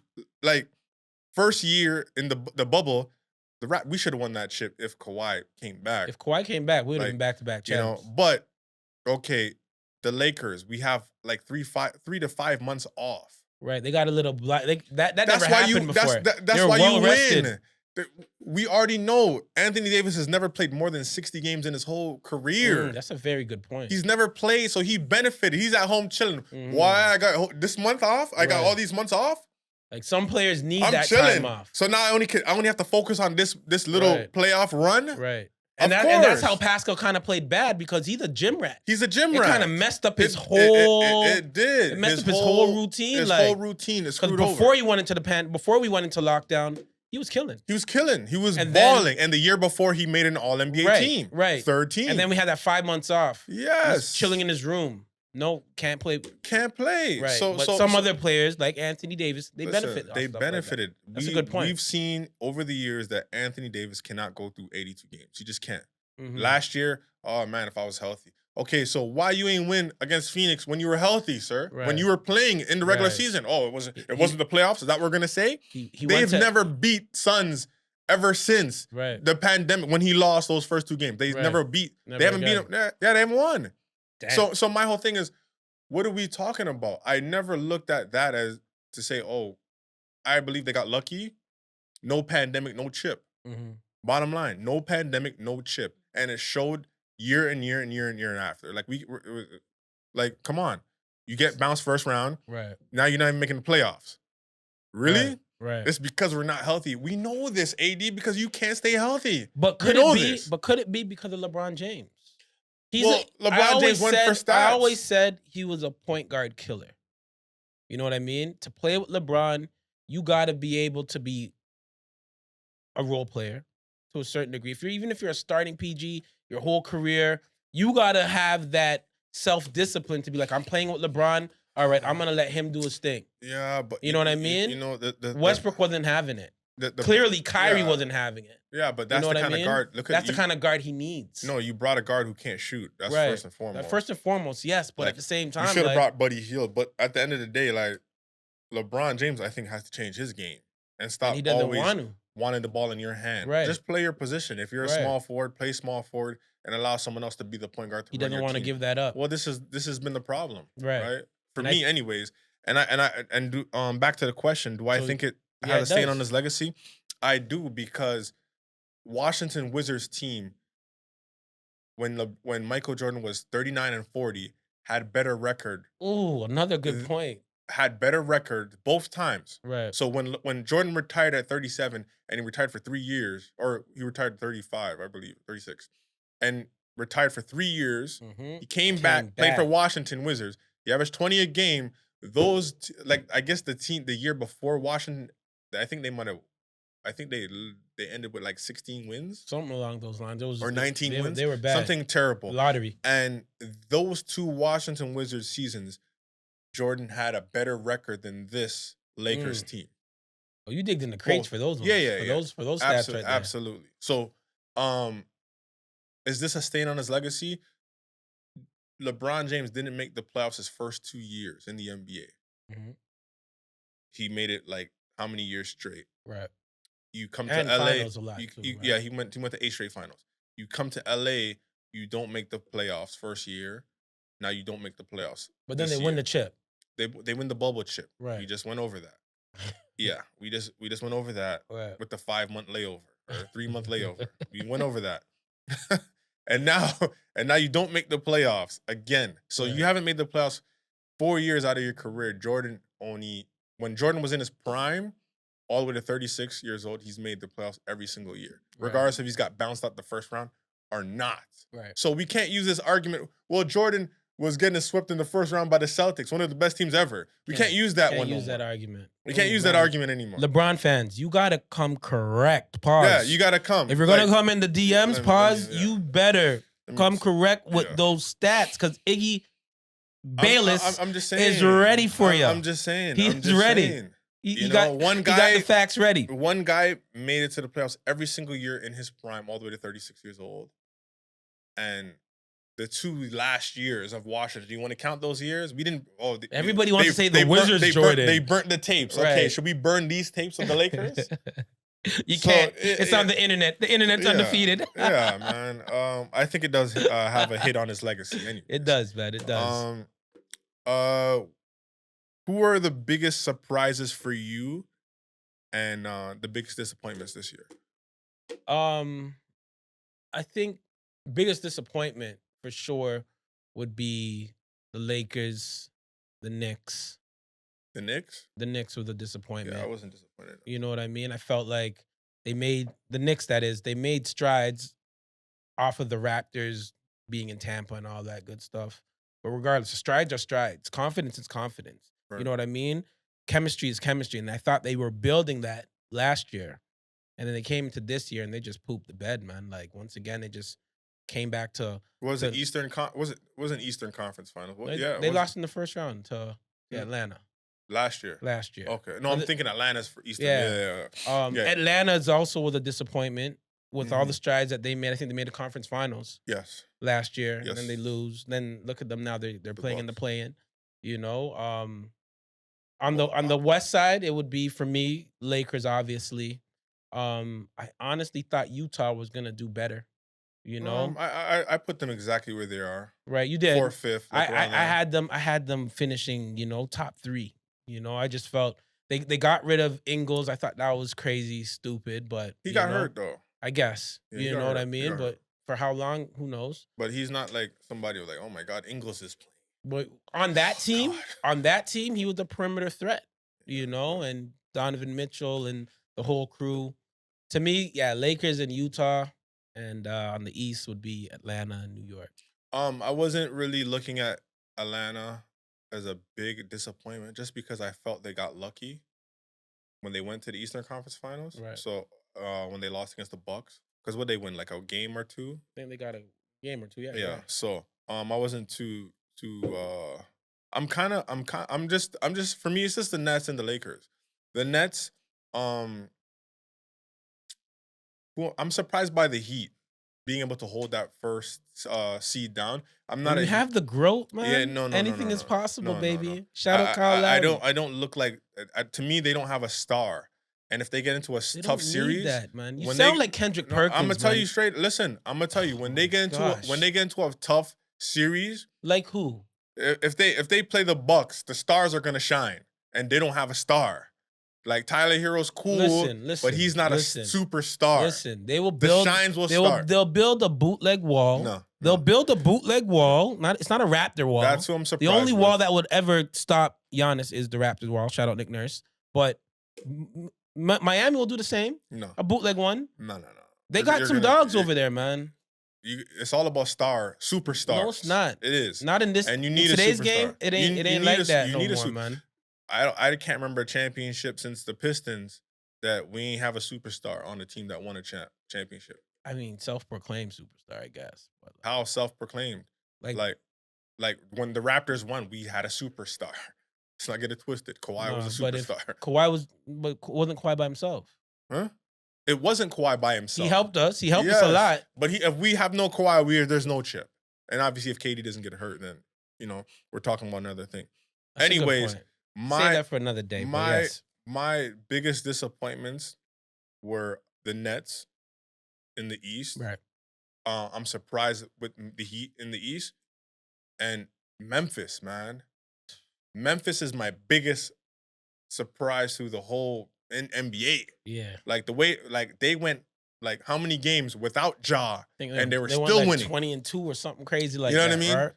S3: like first year in the bubble, we should have won that chip if Kawhi came back.
S2: If Kawhi came back, we would have been back-to-back champs.
S3: You know, but okay, the Lakers, we have like 3 to 5 months off.
S2: Right, they got a little that never happened before.
S3: That's why you win. We already know Anthony Davis has never played more than 60 games in his whole career.
S2: That's a very good point.
S3: He's never played, so he benefited. He's at home chilling. Why I got this month off? I got all these months off.
S2: Like some players need that
S3: chilling.
S2: time off.
S3: So now I only have to focus on this little playoff run.
S2: Right. And that's how Pascal kind of played bad because he's a gym rat.
S3: He's a gym rat.
S2: It kind of messed up his whole.
S3: It did.
S2: It messed up his whole routine.
S3: His whole routine is screwed over.
S2: Before he went into before we went into lockdown, he was killing.
S3: He was balling. And the year before, he made an All-NBA team.
S2: Right.
S3: Third team.
S2: And then we had that 5 months off.
S3: Yes.
S2: Chilling in his room. No, can't play.
S3: Right.
S2: So some other players like Anthony Davis, they benefit.
S3: They benefited.
S2: Like that's a good point.
S3: We've seen over the years that Anthony Davis cannot go through 82 games. He just can't.
S2: Mm-hmm.
S3: Last year, oh man, if I was healthy. Okay, so why you ain't win against Phoenix when you were healthy, sir?
S2: Right.
S3: When you were playing in the regular season? Oh, it wasn't the playoffs. Is that what we're gonna say? They've never beat Suns ever since the pandemic when he lost those first 2 games. They never beat. They haven't beat him. Yeah, they haven't won. Damn. So my whole thing is, what are we talking about? I never looked at that as to say, oh, I believe they got lucky. No pandemic, no chip.
S2: Mm-hmm.
S3: Bottom line, no pandemic, no chip. And it showed year and year and year and year and after. Like, come on. You get bounced first round.
S2: Right.
S3: Now you're not even making the playoffs. Really?
S2: Right.
S3: It's because we're not healthy. We know this, AD, because you can't stay healthy.
S2: But could it be? But could it be because of LeBron James?
S3: LeBron James went for stats.
S2: I always said he was a point guard killer. You know what I mean? To play with LeBron, you got to be able to be a role player to a certain degree. Even if you're a starting PG your whole career, you got to have that self-discipline to be like, I'm playing with LeBron. All right, I'm gonna let him do his thing.
S3: Yeah, but
S2: you know what I mean.
S3: You know,
S2: Westbrook wasn't having it. Clearly, Kyrie wasn't having it.
S3: Yeah, but that's the kind of guard.
S2: That's the kind of guard he needs.
S3: No, you brought a guard who can't shoot. That's first and foremost.
S2: First and foremost, yes, but at the same time,
S3: you should have brought Buddy Hield. But at the end of the day, like LeBron James, I think has to change his game and stop
S2: he doesn't
S3: always wanting the ball in your hand.
S2: Right.
S3: Just play your position. If you're a small forward, play small forward and allow someone else to be the point guard.
S2: He doesn't want to give that up.
S3: Well, this has been the problem,
S2: right?
S3: For me, anyways. And back to the question, do I think it has a stain on his legacy? I do, because Washington Wizards team, when Michael Jordan was 39 and 40, had better record.
S2: Ooh, another good point.
S3: Had better record both times.
S2: Right.
S3: So when Jordan retired at 37 and he retired for 3 years, or he retired at 35, I believe, 36, and retired for 3 years, he came back, played for Washington Wizards. He averaged 20 a game. Those I guess the year before Washington, I think they ended with like 16 wins,
S2: something along those lines.
S3: Or 19 wins.
S2: They were bad.
S3: Something terrible.
S2: Lottery.
S3: And those 2 Washington Wizards seasons, Jordan had a better record than this Lakers team.
S2: Oh, you digged in the crates for those ones. For those stats right there.
S3: Absolutely. So, is this a stain on his legacy? LeBron James didn't make the playoffs his first 2 years in the NBA.
S2: Mm-hmm.
S3: He made it like how many years straight?
S2: Right.
S3: You come to LA.
S2: Right?
S3: Yeah, he went to 8 straight finals. You come to LA, you don't make the playoffs first year. Now you don't make the playoffs.
S2: But then they win the chip.
S3: They win the bubble chip.
S2: Right.
S3: We just went over that. Yeah, we just went over that with the 5-month layover or 3-month layover. We went over that. And now you don't make the playoffs again. So you haven't made the playoffs 4 years out of your career. When Jordan was in his prime, all the way to 36 years old, he's made the playoffs every single year, regardless if he's got bounced out the first round or not.
S2: Right.
S3: So we can't use this argument. Well, Jordan was getting swept in the first round by the Celtics, one of the best teams ever. We can't use that one.
S2: Use that argument.
S3: We can't use that argument anymore.
S2: LeBron fans, you gotta come correct. Pause.
S3: Yeah, you gotta come.
S2: If you're gonna come in the DMs, pause. You better come correct with those stats, because Iggy Bayless is ready for you.
S3: I'm just saying.
S2: He's ready. He got the facts ready.
S3: One guy made it to the playoffs every single year in his prime, all the way to 36 years old. And the 2 last years of Washington, do you want to count those years? We didn't.
S2: Everybody wants to say the Wizards, Jordan.
S3: They burnt the tapes.
S2: Right.
S3: Okay, should we burn these tapes of the Lakers?
S2: You can't. It's on the internet. The internet's undefeated.
S3: Yeah, man. I think it does have a hit on his legacy. Anyways.
S2: It does, man. It does.
S3: Who are the biggest surprises for you, and the biggest disappointments this year?
S2: I think biggest disappointment for sure would be the Lakers, the Knicks.
S3: The Knicks?
S2: The Knicks were the disappointment.
S3: Yeah, I wasn't disappointed.
S2: You know what I mean? I felt like the Knicks, that is, they made strides off of the Raptors being in Tampa and all that good stuff. But regardless, strides are strides. Confidence is confidence. Right. You know what I mean? Chemistry is chemistry. And I thought they were building that last year. And then they came into this year and they just pooped the bed, man. Like, once again, they just came back to...
S3: Was it Eastern Conference Finals?
S2: They lost in the first round to Atlanta.
S3: Last year?
S2: Last year.
S3: Okay. No, I'm thinking Atlanta's for Eastern. Yeah.
S2: Atlanta is also a disappointment with all the strides that they made. I think they made the conference finals.
S3: Yes.
S2: Last year. Yes. And then they lose. Then look at them now. They're playing in the play-in. You know? On the West side, it would be, for me, Lakers, obviously. I honestly thought Utah was going to do better. You know?
S3: I put them exactly where they are.
S2: Right, you did.
S3: 4th, 5th.
S2: I had them finishing, top 3. I just felt they got rid of Ingles. I thought that was crazy, stupid, but
S3: he got hurt though.
S2: I guess. You know what I mean? But for how long? Who knows?
S3: But he's not like somebody who's like, oh my God, Ingles is playing.
S2: But on that team, he was a perimeter threat, and Donovan Mitchell and the whole crew. To me, yeah, Lakers and Utah, and on the East would be Atlanta and New York.
S3: I wasn't really looking at Atlanta as a big disappointment just because I felt they got lucky when they went to the Eastern Conference Finals.
S2: Right.
S3: So when they lost against the Bucks, because what they win, like a game or two?
S2: I think they got a game or two. Yeah.
S3: Yeah.
S2: Right.
S3: So I wasn't too I'm just for me it's just the Nets and the Lakers. The Nets, well, I'm surprised by the Heat being able to hold that first seed down. I'm not.
S2: You have the growth, man.
S3: Yeah, no.
S2: Anything is possible, baby.
S3: No.
S2: Shout out Kyle Lowry.
S3: I don't look like. To me, they don't have a star. And if they get into a tough series,
S2: that, man. You sound like Kendrick Perkins.
S3: I'm gonna tell you straight. Listen, I'm gonna tell you when they get into a tough series,
S2: like who?
S3: If they play the Bucks, the stars are gonna shine, and they don't have a star. Like Tyler Hero's cool,
S2: listen,
S3: but he's not a superstar.
S2: Listen, they will build.
S3: The shines will start.
S2: They'll build a bootleg wall. They'll build a bootleg wall. It's not a Raptor wall.
S3: That's what I'm surprised.
S2: The only wall that would ever stop Giannis is the Raptors wall. Shout out Nick Nurse. But Miami will do the same.
S3: No,
S2: a bootleg one.
S3: No.
S2: They got some dogs over there, man.
S3: It's all about superstars.
S2: No, it's not.
S3: It is
S2: not in this.
S3: And you need
S2: today's
S3: a superstar.
S2: game. It ain't like that no more, man.
S3: I can't remember a championship since the Pistons that we ain't have a superstar on the team that won a championship.
S2: I mean, self-proclaimed superstar, I guess. But
S3: how self-proclaimed? Like when the Raptors won, we had a superstar. Let's not get it twisted. Kawhi was a superstar.
S2: But wasn't Kawhi by himself?
S3: Huh? It wasn't Kawhi by himself.
S2: He helped us. He helped us a lot.
S3: But if we have no Kawhi, there's no chip. And obviously, if KD doesn't get hurt, then we're talking about another thing.
S2: That's
S3: anyways.
S2: Say that for another day.
S3: My biggest disappointments were the Nets in the East.
S2: Right.
S3: I'm surprised with the Heat in the East. And Memphis, man. Memphis is my biggest surprise to the whole NBA.
S2: Yeah.
S3: Like the way, they went how many games without Ja, and they were still
S2: won
S3: winning.
S2: 20-2 or something crazy like that.
S3: You know what I mean?
S2: Right?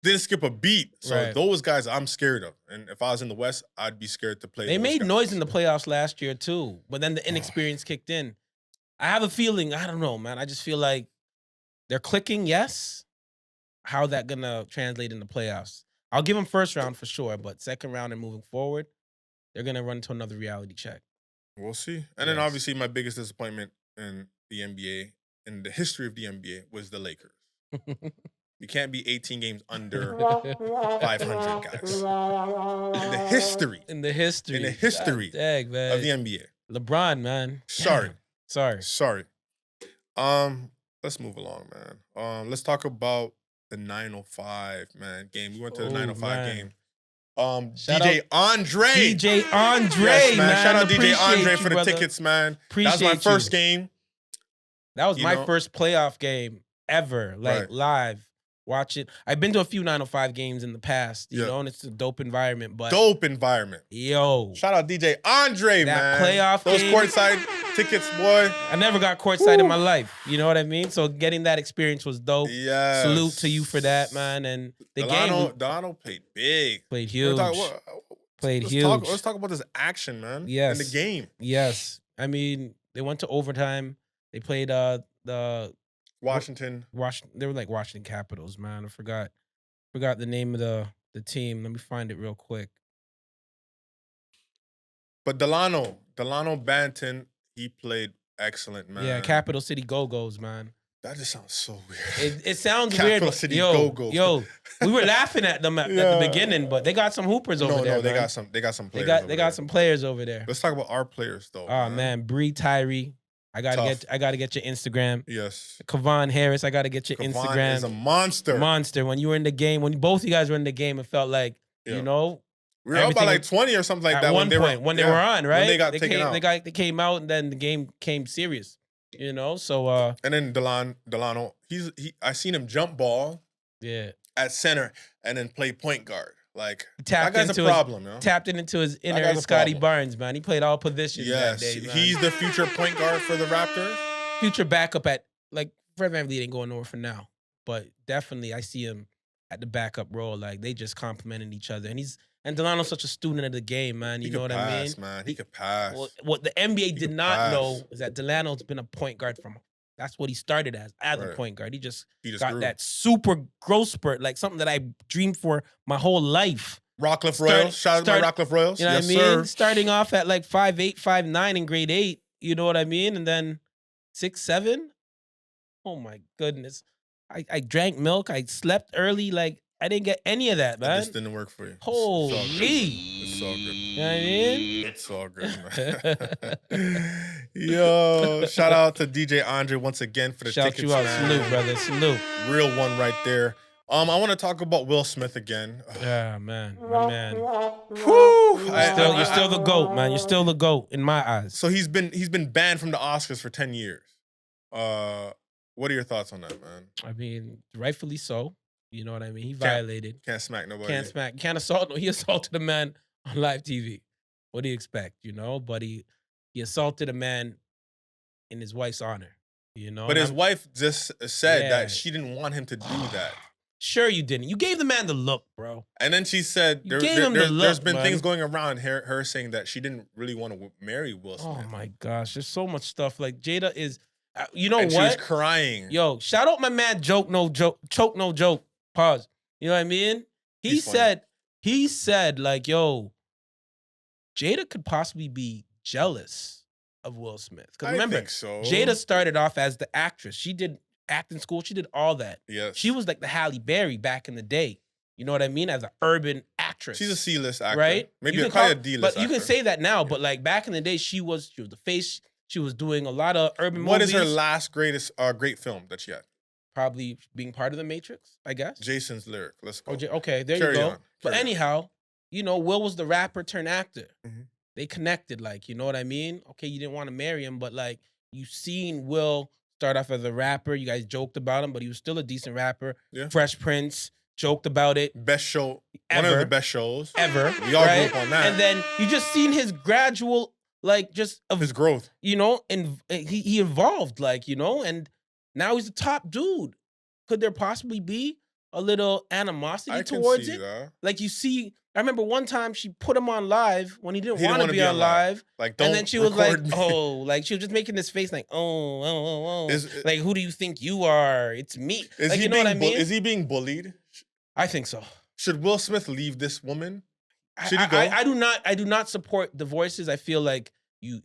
S3: Didn't skip a beat. So
S2: right.
S3: Those guys I'm scared of. And if I was in the West, I'd be scared to play.
S2: They made noise in the playoffs last year too, but then the inexperience kicked in. I have a feeling, I don't know, man. I just feel like they're clicking, yes. How that gonna translate in the playoffs? I'll give them first round for sure, but second round and moving forward, they're gonna run into another reality check.
S3: We'll see. And then obviously my biggest disappointment in the NBA, in the history of the NBA, was the Lakers. You can't be 18 games under 500, guys. In the history.
S2: In the history
S3: dang, man. Of the NBA.
S2: LeBron, man.
S3: Sorry.
S2: Sorry.
S3: Let's move along, man. Let's talk about the 905, man, game. We went to the 905 game. DJ Andre.
S2: Yes,
S3: man. Shout out DJ Andre for the tickets, man. That was my first game.
S2: That was my first playoff game ever, live. Watch it. I've been to a few 905 games in the past, you know, and it's a dope environment. But Yo.
S3: Shout out DJ Andre,
S2: that
S3: man.
S2: Playoff
S3: Those
S2: game,
S3: courtside tickets, boy.
S2: I never got courtside in my life. You know what I mean? So getting that experience was dope.
S3: Yeah.
S2: Salute to you for that, man. And the game.
S3: Delano played big.
S2: Played huge.
S3: Let's talk about this action, man.
S2: Yes.
S3: In the game.
S2: Yes. I mean, they went to overtime. They played the
S3: Washington.
S2: They were like Washington Capitals, man. I forgot the name of the team. Let me find it real quick.
S3: But Delano Banton, he played excellent, man.
S2: Yeah, Capital City Go-Go's, man.
S3: That just sounds so weird.
S2: It sounds
S3: Capital
S2: weird. But
S3: City Go-Go's.
S2: We were laughing at them at the beginning, but they got some hoopers over there.
S3: No, they
S2: man.
S3: got some players.
S2: They got some players over there.
S3: Let's talk about our players though.
S2: Oh man, Bree Tyree. I gotta get your Instagram.
S3: Yes.
S2: Kavon Harris, I gotta get your Instagram.
S3: Kavon is a monster.
S2: When you were in the game, when both you guys were in the game, it felt like, you know.
S3: We were up by like 20 or something like that.
S2: At one point, when they were on, right?
S3: When they got taken out.
S2: They came out and then the game came serious. You know, so
S3: and then Delano, I seen him jump ball at center and then play point guard. Like that guy's a problem, yo.
S2: Tapped it into his inner Scotty Barnes, man. He played all positions that day, man.
S3: He's the future point guard for the Raptors.
S2: Future backup at Fred VanVleet ain't going nowhere for now. But definitely I see him at the backup role. Like they just complimented each other, and Delano's such a student of the game, man. You
S3: He
S2: know
S3: could
S2: what I mean?
S3: pass, man. He could pass.
S2: What the NBA did
S3: could
S2: not
S3: pass.
S2: know is that Delano's been a point guard from. That's what he started as a
S3: Right.
S2: point guard. He just
S3: He
S2: got
S3: grew.
S2: that super growth spurt, like something that I dreamed for my whole life.
S3: Rockcliffe Royals. Shout out to my Rockcliffe Royals.
S2: You know
S3: yes,
S2: what I mean?
S3: sir.
S2: Starting off at like 5'8", 5'9" in grade 8. You know what I mean? And then 6'7". Oh my goodness! I drank milk. I slept early. Like I didn't get any of that, man.
S3: This didn't work for you.
S2: Holy!
S3: It's all good.
S2: You know what I mean?
S3: It's all good, man. Yo, shout out to DJ Andre once again for the
S2: Shout
S3: tickets,
S2: you out,
S3: man.
S2: salute, brother, salute.
S3: Real one right there. I want to talk about Will Smith again.
S2: Yeah, man, my man.
S3: Whew.
S2: You're still the GOAT, man. You're still the GOAT in my eyes.
S3: So he's been banned from the Oscars for 10 years. What are your thoughts on that, man?
S2: I mean, rightfully so. You know what I mean? He
S3: Can't-
S2: violated.
S3: Can't smack nobody.
S2: Can't smack. Can't assault. No, he assaulted a man on live TV. What do you expect? You know, but he assaulted a man in his wife's honor. You know,
S3: But
S2: And
S3: his
S2: I'm-
S3: wife just said
S2: Yeah.
S3: that she didn't want him to do that.
S2: Sure, you didn't. You gave the man the look, bro.
S3: And then she said
S2: You gave him the
S3: there's
S2: look,
S3: been
S2: man.
S3: things going around her saying that she didn't really want to marry Will Smith.
S2: Oh my gosh, there's so much stuff. Like Jada is, you know
S3: and she was
S2: what?
S3: crying.
S2: Yo, shout out my man, choke no joke. Pause. You know what I mean?
S3: He's funny.
S2: He said like, yo, Jada could possibly be jealous of Will Smith. Because
S3: I
S2: remember,
S3: think so.
S2: Jada started off as the actress. She did acting school. She did all that.
S3: Yes.
S2: She was like the Halle Berry back in the day. You know what I mean? As an urban actress.
S3: She's a C-list actor.
S2: Right?
S3: Maybe
S2: You can
S3: probably a
S2: call-
S3: D-list
S2: But
S3: actor.
S2: you can say that now, but like back in the day, she was the face. She was doing a lot of urban
S3: What
S2: movies.
S3: is her last great film that she had?
S2: Probably being part of the Matrix, I guess.
S3: Jason's Lyric. Let's go.
S2: Okay, there
S3: Carry
S2: you go.
S3: on.
S2: But
S3: Carry on.
S2: anyhow, you know, Will was the rapper turned actor.
S3: Mhm.
S2: They connected, like, you know what I mean? Okay, you didn't want to marry him, but like you seen Will start off as a rapper. You guys joked about him, but he was still a decent rapper.
S3: Yeah.
S2: Fresh Prince, joked about it.
S3: Best show. One
S2: Ever.
S3: of the best shows.
S2: Ever.
S3: We all grew
S2: right?
S3: up on that.
S2: And then you just seen his gradual, like, just of
S3: His growth.
S2: you know, and he evolved, like, you know, and now he's the top dude. Could there possibly be a little animosity
S3: I can
S2: towards
S3: see
S2: it?
S3: that.
S2: Like you see, I remember one time she put him on live when he didn't
S3: He didn't
S2: want to
S3: wanna
S2: be on live.
S3: Like, don't
S2: And then she was like,
S3: record me.
S2: oh, like she was just making this face like, oh.
S3: Is-
S2: Like, who do you think you are? It's me.
S3: Is
S2: Like,
S3: he
S2: you know
S3: being
S2: what I mean?
S3: is he being bullied?
S2: I think so.
S3: Should Will Smith leave this woman? Should he
S2: I,
S3: go?
S2: I do not support divorces. I feel like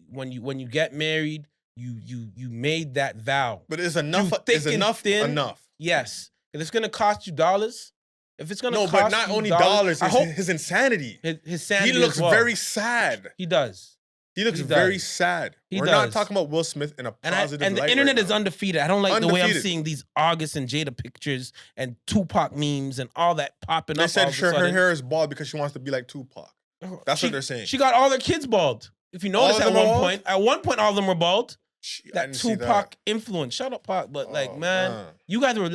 S2: when you get married, you made that vow.
S3: But is enough
S2: You thick
S3: is
S2: and
S3: enough
S2: thin.
S3: enough?
S2: Yes. If it's gonna cost you dollars, if it's gonna
S3: No,
S2: cost
S3: but not
S2: you
S3: only dollars.
S2: I
S3: It's
S2: hope
S3: his insanity.
S2: his sanity
S3: He looks
S2: as well.
S3: very sad.
S2: He does.
S3: He looks
S2: He
S3: very
S2: does.
S3: sad.
S2: He
S3: We're not
S2: does.
S3: talking about Will Smith in a
S2: And
S3: positive
S2: the
S3: light
S2: internet
S3: right
S2: is
S3: now.
S2: undefeated. I don't like the way I'm
S3: Undefeated.
S2: seeing these August and Jada pictures and Tupac memes and all that popping
S3: They
S2: up.
S3: said
S2: all of a
S3: her
S2: sudden.
S3: hair is bald because she wants to be like Tupac. That's what they're saying.
S2: She got all their kids bald. If you notice,
S3: of
S2: at
S3: them
S2: one
S3: are bald?
S2: point, all of them were bald.
S3: I
S2: That
S3: didn't see
S2: Tupac influence. Shut up, Pac. But like,
S3: Oh,
S2: man, you guys were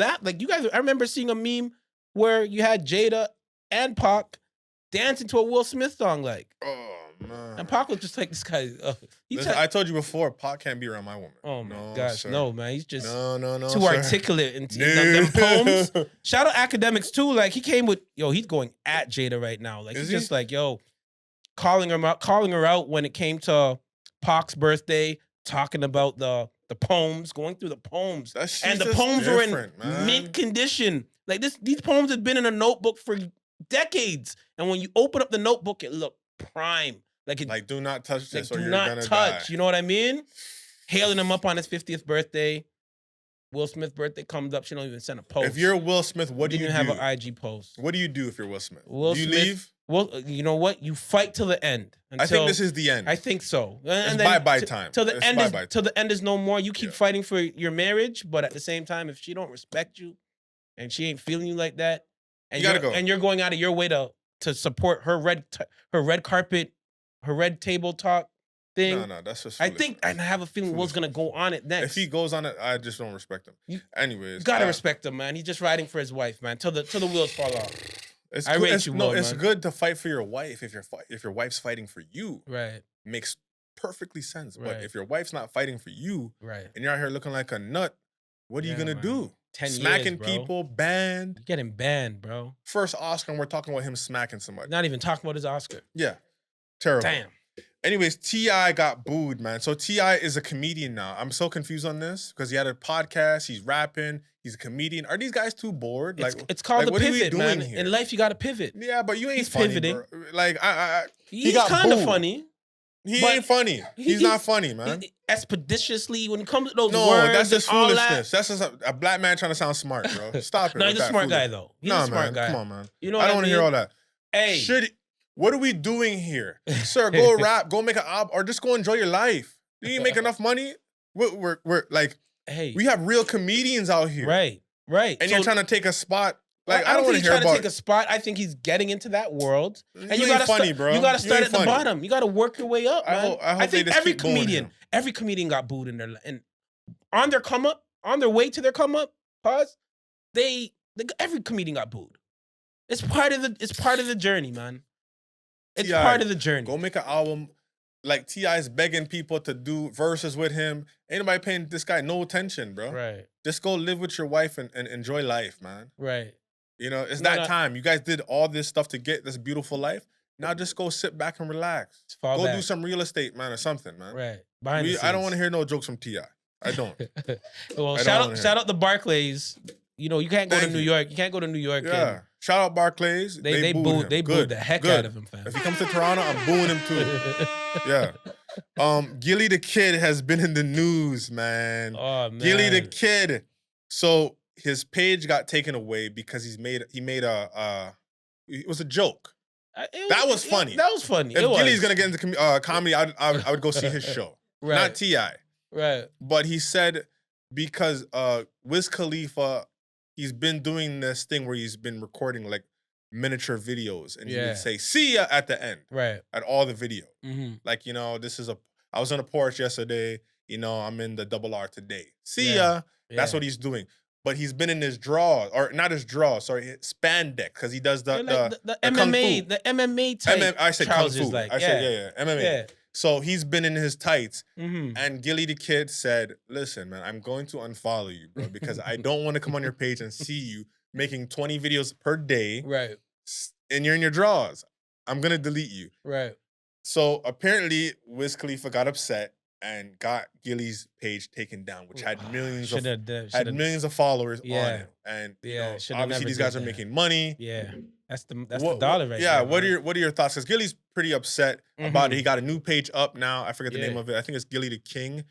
S2: I remember seeing a meme where you had Jada and Pac dancing to a Will Smith song, like,
S3: Oh man.
S2: and Pac was just like this guy.
S3: Listen, I told you before, Pac can't be around my woman.
S2: Oh my
S3: No,
S2: gosh,
S3: sir.
S2: no, man, he's just
S3: No,
S2: too
S3: sir.
S2: articulate in
S3: No.
S2: them poems. Shout out Academics too. Like he came with, he's going at Jada right now. Like
S3: Is
S2: he's
S3: he?
S2: just like, calling her out when it came to Pac's birthday, talking about the poems, going through the poems.
S3: That shit's
S2: And the
S3: just
S2: poems were in
S3: different, man.
S2: mint condition. Like these poems have been in a notebook for decades. And when you open up the notebook, it looked prime. Like it
S3: Like, do not touch
S2: like,
S3: this or
S2: do
S3: you're
S2: not
S3: gonna
S2: touch.
S3: die.
S2: You know what I mean? Hailing him up on his 50th birthday. Will Smith's birthday comes up. She don't even send a post.
S3: If you're Will Smith, what do you
S2: didn't
S3: do?
S2: have an IG post.
S3: What do you do if you're Will Smith?
S2: Will
S3: do you
S2: Smith-
S3: leave?
S2: Well, you know what? You fight till the end.
S3: I think this is the end.
S2: I think so.
S3: It's
S2: then
S3: bye-bye time.
S2: Till the
S3: It's
S2: end
S3: bye-bye
S2: till the end is no more. You keep
S3: Yeah.
S2: fighting for your marriage, but at the same time, if she don't respect you and she ain't feeling you like that, and
S3: You gotta go.
S2: and you're going out of your way to support her red carpet, her red table talk thing.
S3: No, that's just
S2: I
S3: foolish,
S2: think
S3: man.
S2: I have a feeling Will's gonna go on it next.
S3: If he goes on it, I just don't respect him.
S2: You-
S3: Anyways,
S2: You gotta respect him, man. He's just riding for his wife, man. Till the wheels fall off.
S3: It's
S2: I
S3: good,
S2: rate
S3: it's,
S2: you,
S3: no,
S2: Will,
S3: it's
S2: man.
S3: good to fight for your wife if your wife's fighting for you.
S2: Right,
S3: Makes perfectly sense. But
S2: Right.
S3: if your wife's not fighting for you
S2: right.
S3: and you're out here looking like a nut, what are you
S2: Yeah,
S3: gonna
S2: man.
S3: do?
S2: 10
S3: smacking
S2: years, bro.
S3: people, banned.
S2: You're getting banned, bro.
S3: First Oscar, and we're talking about him smacking somebody.
S2: Not even talking about his Oscar.
S3: Yeah, terrible.
S2: Damn.
S3: Anyways, T.I. got booed, man. So T.I. is a comedian now. I'm so confused on this because he had a podcast. He's rapping. He's a comedian. Are these guys too bored?
S2: It's called the
S3: what are we
S2: pivot,
S3: doing
S2: man.
S3: here?
S2: In life, you got to pivot.
S3: Yeah, but you ain't
S2: He's
S3: funny,
S2: pivoting.
S3: bro. Like
S2: He's
S3: got
S2: kind of
S3: booed.
S2: funny.
S3: He
S2: But
S3: ain't funny. He's not funny, man.
S2: Expeditiously, when it comes to those
S3: No,
S2: words,
S3: that's just
S2: and all
S3: foolishness. That's just a black man trying to sound smart, bro. Stop it.
S2: No,
S3: with
S2: he's a
S3: that
S2: smart guy,
S3: foolishness.
S2: though. He's
S3: Nah,
S2: a smart
S3: man.
S2: guy.
S3: Come on, man.
S2: You know
S3: I
S2: what
S3: don't want to hear all that.
S2: Hey.
S3: What are we doing here? Sir, go rap, go make an album, or just go enjoy your life. Do you make enough money? We're like,
S2: Hey.
S3: we have real comedians out here.
S2: Right.
S3: And you're trying to take a spot. Like, I
S2: don't
S3: don't want
S2: think
S3: to
S2: he's
S3: hear
S2: trying to
S3: about
S2: take a spot. I think he's getting into that world. And
S3: You
S2: gotta
S3: ain't funny,
S2: start,
S3: bro.
S2: You got to
S3: You
S2: start
S3: ain't
S2: at the
S3: funny.
S2: bottom. You got to work your way up, man.
S3: I hope
S2: think
S3: they just keep booing him.
S2: every comedian got booed in their and on their come up, on their way to their come up. Pause. Every comedian got booed. It's part of the journey, man. It's
S3: T.I.,
S2: part of the journey.
S3: Go make an album. Like T.I. is begging people to do verses with him. Ain't nobody paying this guy no attention, bro.
S2: Right.
S3: Just go live with your wife and enjoy life, man.
S2: Right.
S3: You know, it's
S2: No,
S3: that
S2: no.
S3: time. You guys did all this stuff to get this beautiful life. Now just go sit back and relax.
S2: Just fall
S3: Go
S2: back.
S3: do some real estate, man, or something, man.
S2: Right. Behind the
S3: I don't
S2: scenes.
S3: want to hear no jokes from T.I. I don't.
S2: Well,
S3: I don't
S2: shout
S3: wanna hear
S2: out the Barclays. You know, you can't go
S3: Thank
S2: to New
S3: you.
S2: York. You can't go to New York.
S3: Yeah.
S2: And
S3: Shout out Barclays.
S2: they booed the heck out of him, fam.
S3: If he comes to Toronto, I'm booing him too. Yeah. Gillie Da Kid has been in the news, man.
S2: Oh man.
S3: Gillie Da Kid. So his page got taken away because he made it was a joke. That was funny.
S2: That was funny.
S3: If Gillie's gonna get into comedy, I would go see his show.
S2: Right.
S3: Not T.I.
S2: Right.
S3: But he said because Wiz Khalifa, he's been doing this thing where he's been recording like miniature videos and he
S2: Yeah.
S3: would say "see ya" at the end
S2: Right.
S3: at all the video.
S2: Mm-hmm.
S3: Like, you know, I was on a porch yesterday, you know, I'm in the double R today. See
S2: Yeah.
S3: ya. That's what he's doing. But he's been in his draw, or not his draw, sorry, his spandex, because he does the kung
S2: MMA,
S3: fu.
S2: the MMA type.
S3: I said kung
S2: trousers,
S3: fu.
S2: like,
S3: I said, yeah, MMA.
S2: Yeah.
S3: So he's been in his tights,
S2: Mm-hmm.
S3: and Gillie Da Kid said, listen, man, I'm going to unfollow you, bro, because I don't want to come on your page and see you making 20 videos per day,
S2: Right.
S3: and you're in your draws. I'm going to delete you.
S2: Right.
S3: So apparently, Wiz Khalifa got upset and got Gillie's page taken down, which had millions of followers on it. And you know, obviously these guys are making money.
S2: Yeah. That's the dollar right
S3: Yeah,
S2: there.
S3: what are your thoughts? Because Gillie's pretty upset about it. He got a new page up now. I forget the name of it. I think it's Gillie the King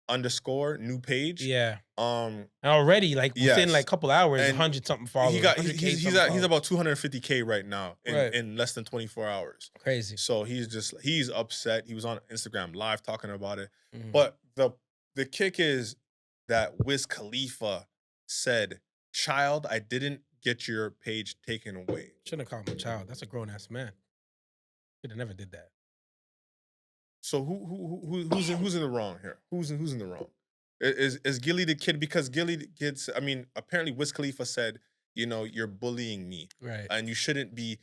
S3: _ new page.
S2: Yeah. And already, like within like a couple hours,
S3: And
S2: 100-something followers.
S3: He's about 250K right now in less than 24 hours.
S2: Crazy.
S3: So he's upset. He was on Instagram Live talking about it.
S2: Mhm.
S3: But the kick is that Wiz Khalifa said, "Child, I didn't get your page taken away."
S2: Shouldn't have called him a child. That's a grown ass man. Should have never did that.
S3: So who's in the wrong here? Who's in the wrong? Is Gillie Da Kid, because Gillie Da Kid, I mean, apparently Wiz Khalifa said, you know, you're bullying me,
S2: Right.
S3: and you shouldn't be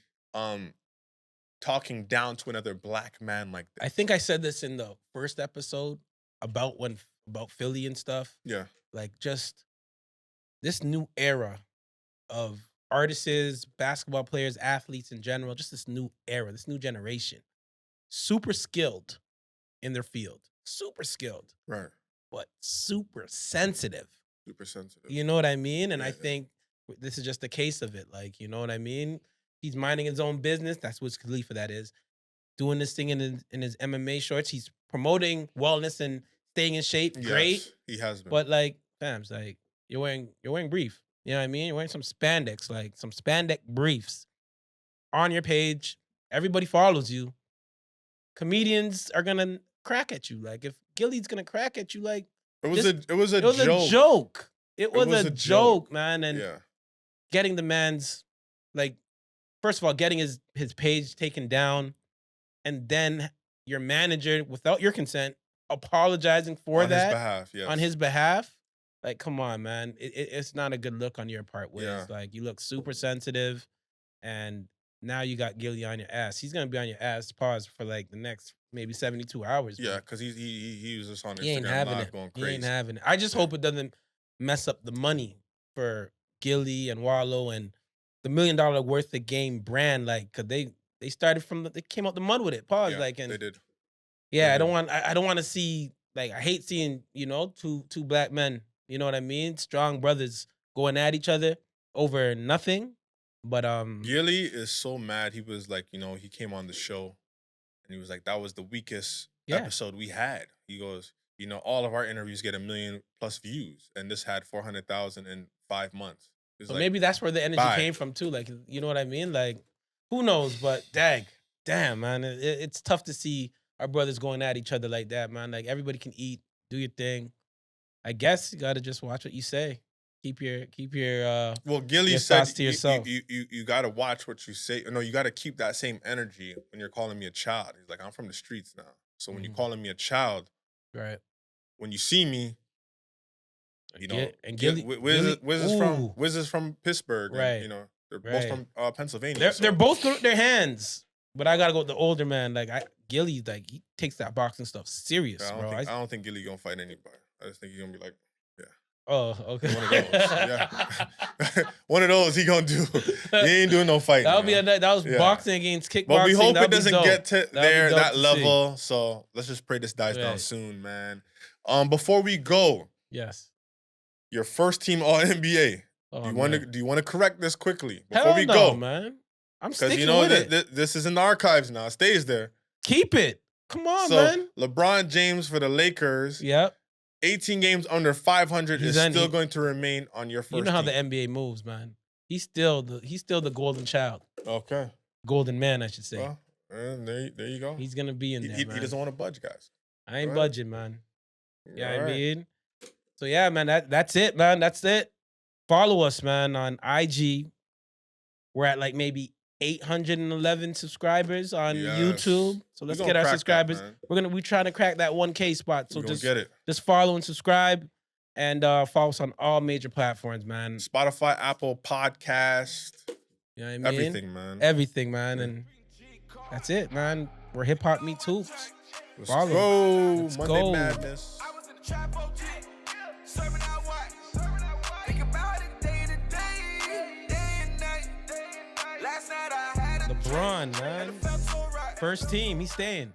S3: talking down to another black man like that.
S2: I think I said this in the first episode about Philly and stuff.
S3: Yeah.
S2: Like just this new era of artists, basketball players, athletes in general, just this new era, this new generation. Super skilled in their field. Super skilled.
S3: Right.
S2: But super sensitive.
S3: Super sensitive.
S2: You know what I mean? And I
S3: Yeah.
S2: think this is just a case of it. Like, you know what I mean? He's minding his own business. That's Wiz Khalifa, that is. Doing this thing in his MMA shorts. He's promoting wellness and staying in shape.
S3: Yes,
S2: Great.
S3: he has been.
S2: But like, fams, like you're wearing brief. You know what I mean? You're wearing some spandex, like some spandex briefs on your page. Everybody follows you. Comedians are gonna crack at you. Like if Gillie's gonna crack at you, like
S3: it was a
S2: It was a joke. It was a joke, man. And
S3: yeah.
S2: getting the man's, like, first of all, getting his page taken down, and then your manager, without your consent, apologizing for
S3: on
S2: that
S3: his behalf, yes.
S2: on his behalf. Like, come on, man. It's not a good look on your part, Wiz.
S3: Yeah.
S2: Like, you look super sensitive, and now you got Gillie on your ass. He's gonna be on your ass, pause, for like the next maybe 72 hours.
S3: Yeah,
S2: bro.
S3: because he was just on
S2: He ain't
S3: Instagram
S2: having
S3: Live
S2: it.
S3: going
S2: He
S3: crazy.
S2: ain't having it. I just hope it doesn't mess up the money for Gillie and Wallow and the $1 million worth of game brand, like, cause they started from they came out the mud with it. Pause,
S3: Yeah,
S2: like, and
S3: they did.
S2: yeah,
S3: They
S2: I don't want to see, like, I hate seeing, two black men, you know what I mean? Strong brothers going at each other over nothing. But
S3: Gillie is so mad. He was like, he came on the show and he was like, that was the weakest
S2: yeah.
S3: episode we had. He goes, all of our interviews get 1 million plus views, and this had 400,000 in 5 months. He's
S2: So
S3: like,
S2: maybe that's where the energy
S3: bye.
S2: came from too. Like, you know what I mean? Like, who knows? But damn, man, it's tough to see our brothers going at each other like that, man. Like, everybody can eat, do your thing. I guess you gotta just watch what you say. Keep your
S3: Well, Gillie
S2: your
S3: said
S2: thoughts to yourself.
S3: you got to watch what you say. No, you got to keep that same energy when you're calling me a child. He's like, I'm from the streets now. So when you're calling me a child,
S2: right?
S3: when you see me,
S2: And Gillie,
S3: Wiz is from Pittsburgh,
S2: right?
S3: And, they're both from Pennsylvania.
S2: They're both good with their hands, but I gotta go with the older man. Like, Gillie, like, he takes that boxing stuff serious, bro.
S3: I don't think Gillie gonna fight anybody. I just think he's gonna be like,
S2: oh, okay.
S3: One of those, yeah. One of those he gonna do. He ain't doing no fighting.
S2: That was boxing against kickboxing.
S3: But we hope it doesn't get to that
S2: to
S3: level. So let's just pray this dies down soon, man. Before we go,
S2: yes,
S3: your first team All NBA.
S2: Oh,
S3: do you want to correct this quickly before
S2: Hell
S3: we
S2: no,
S3: go,
S2: man? I'm sticking with it.
S3: This is in the archives now. It stays there.
S2: Keep it. Come on,
S3: so,
S2: man.
S3: LeBron James for the Lakers.
S2: Yep.
S3: 18 games under 500 is still going to remain on your first team.
S2: You know how the NBA moves, man. He's still the golden child.
S3: Okay.
S2: Golden man, I should say.
S3: Well, there you go.
S2: He's gonna be in there.
S3: He
S2: man.
S3: doesn't want to budge, guys.
S2: I ain't budging, man. Yeah,
S3: I
S2: mean. So yeah, man. That's it, man. That's it. Follow us, man, on IG. We're at like maybe 811 subscribers on YouTube. So let's get our subscribers. We're trying to crack that 1K spot. So just follow and subscribe, and follow us on all major platforms, man.
S3: Spotify, Apple Podcast.
S2: You know what I mean?
S3: Everything, man.
S2: Everything, man. And that's it, man. We're Hip Hop Meets Hoops.
S3: Let's go.
S2: Let's
S3: Monday
S2: go.
S3: Madness.
S1: I was in the trap OG, serving out what? Think about it day to day and night. Last night I had a
S2: LeBron, man.
S1: felt so right.
S2: First team, he's staying.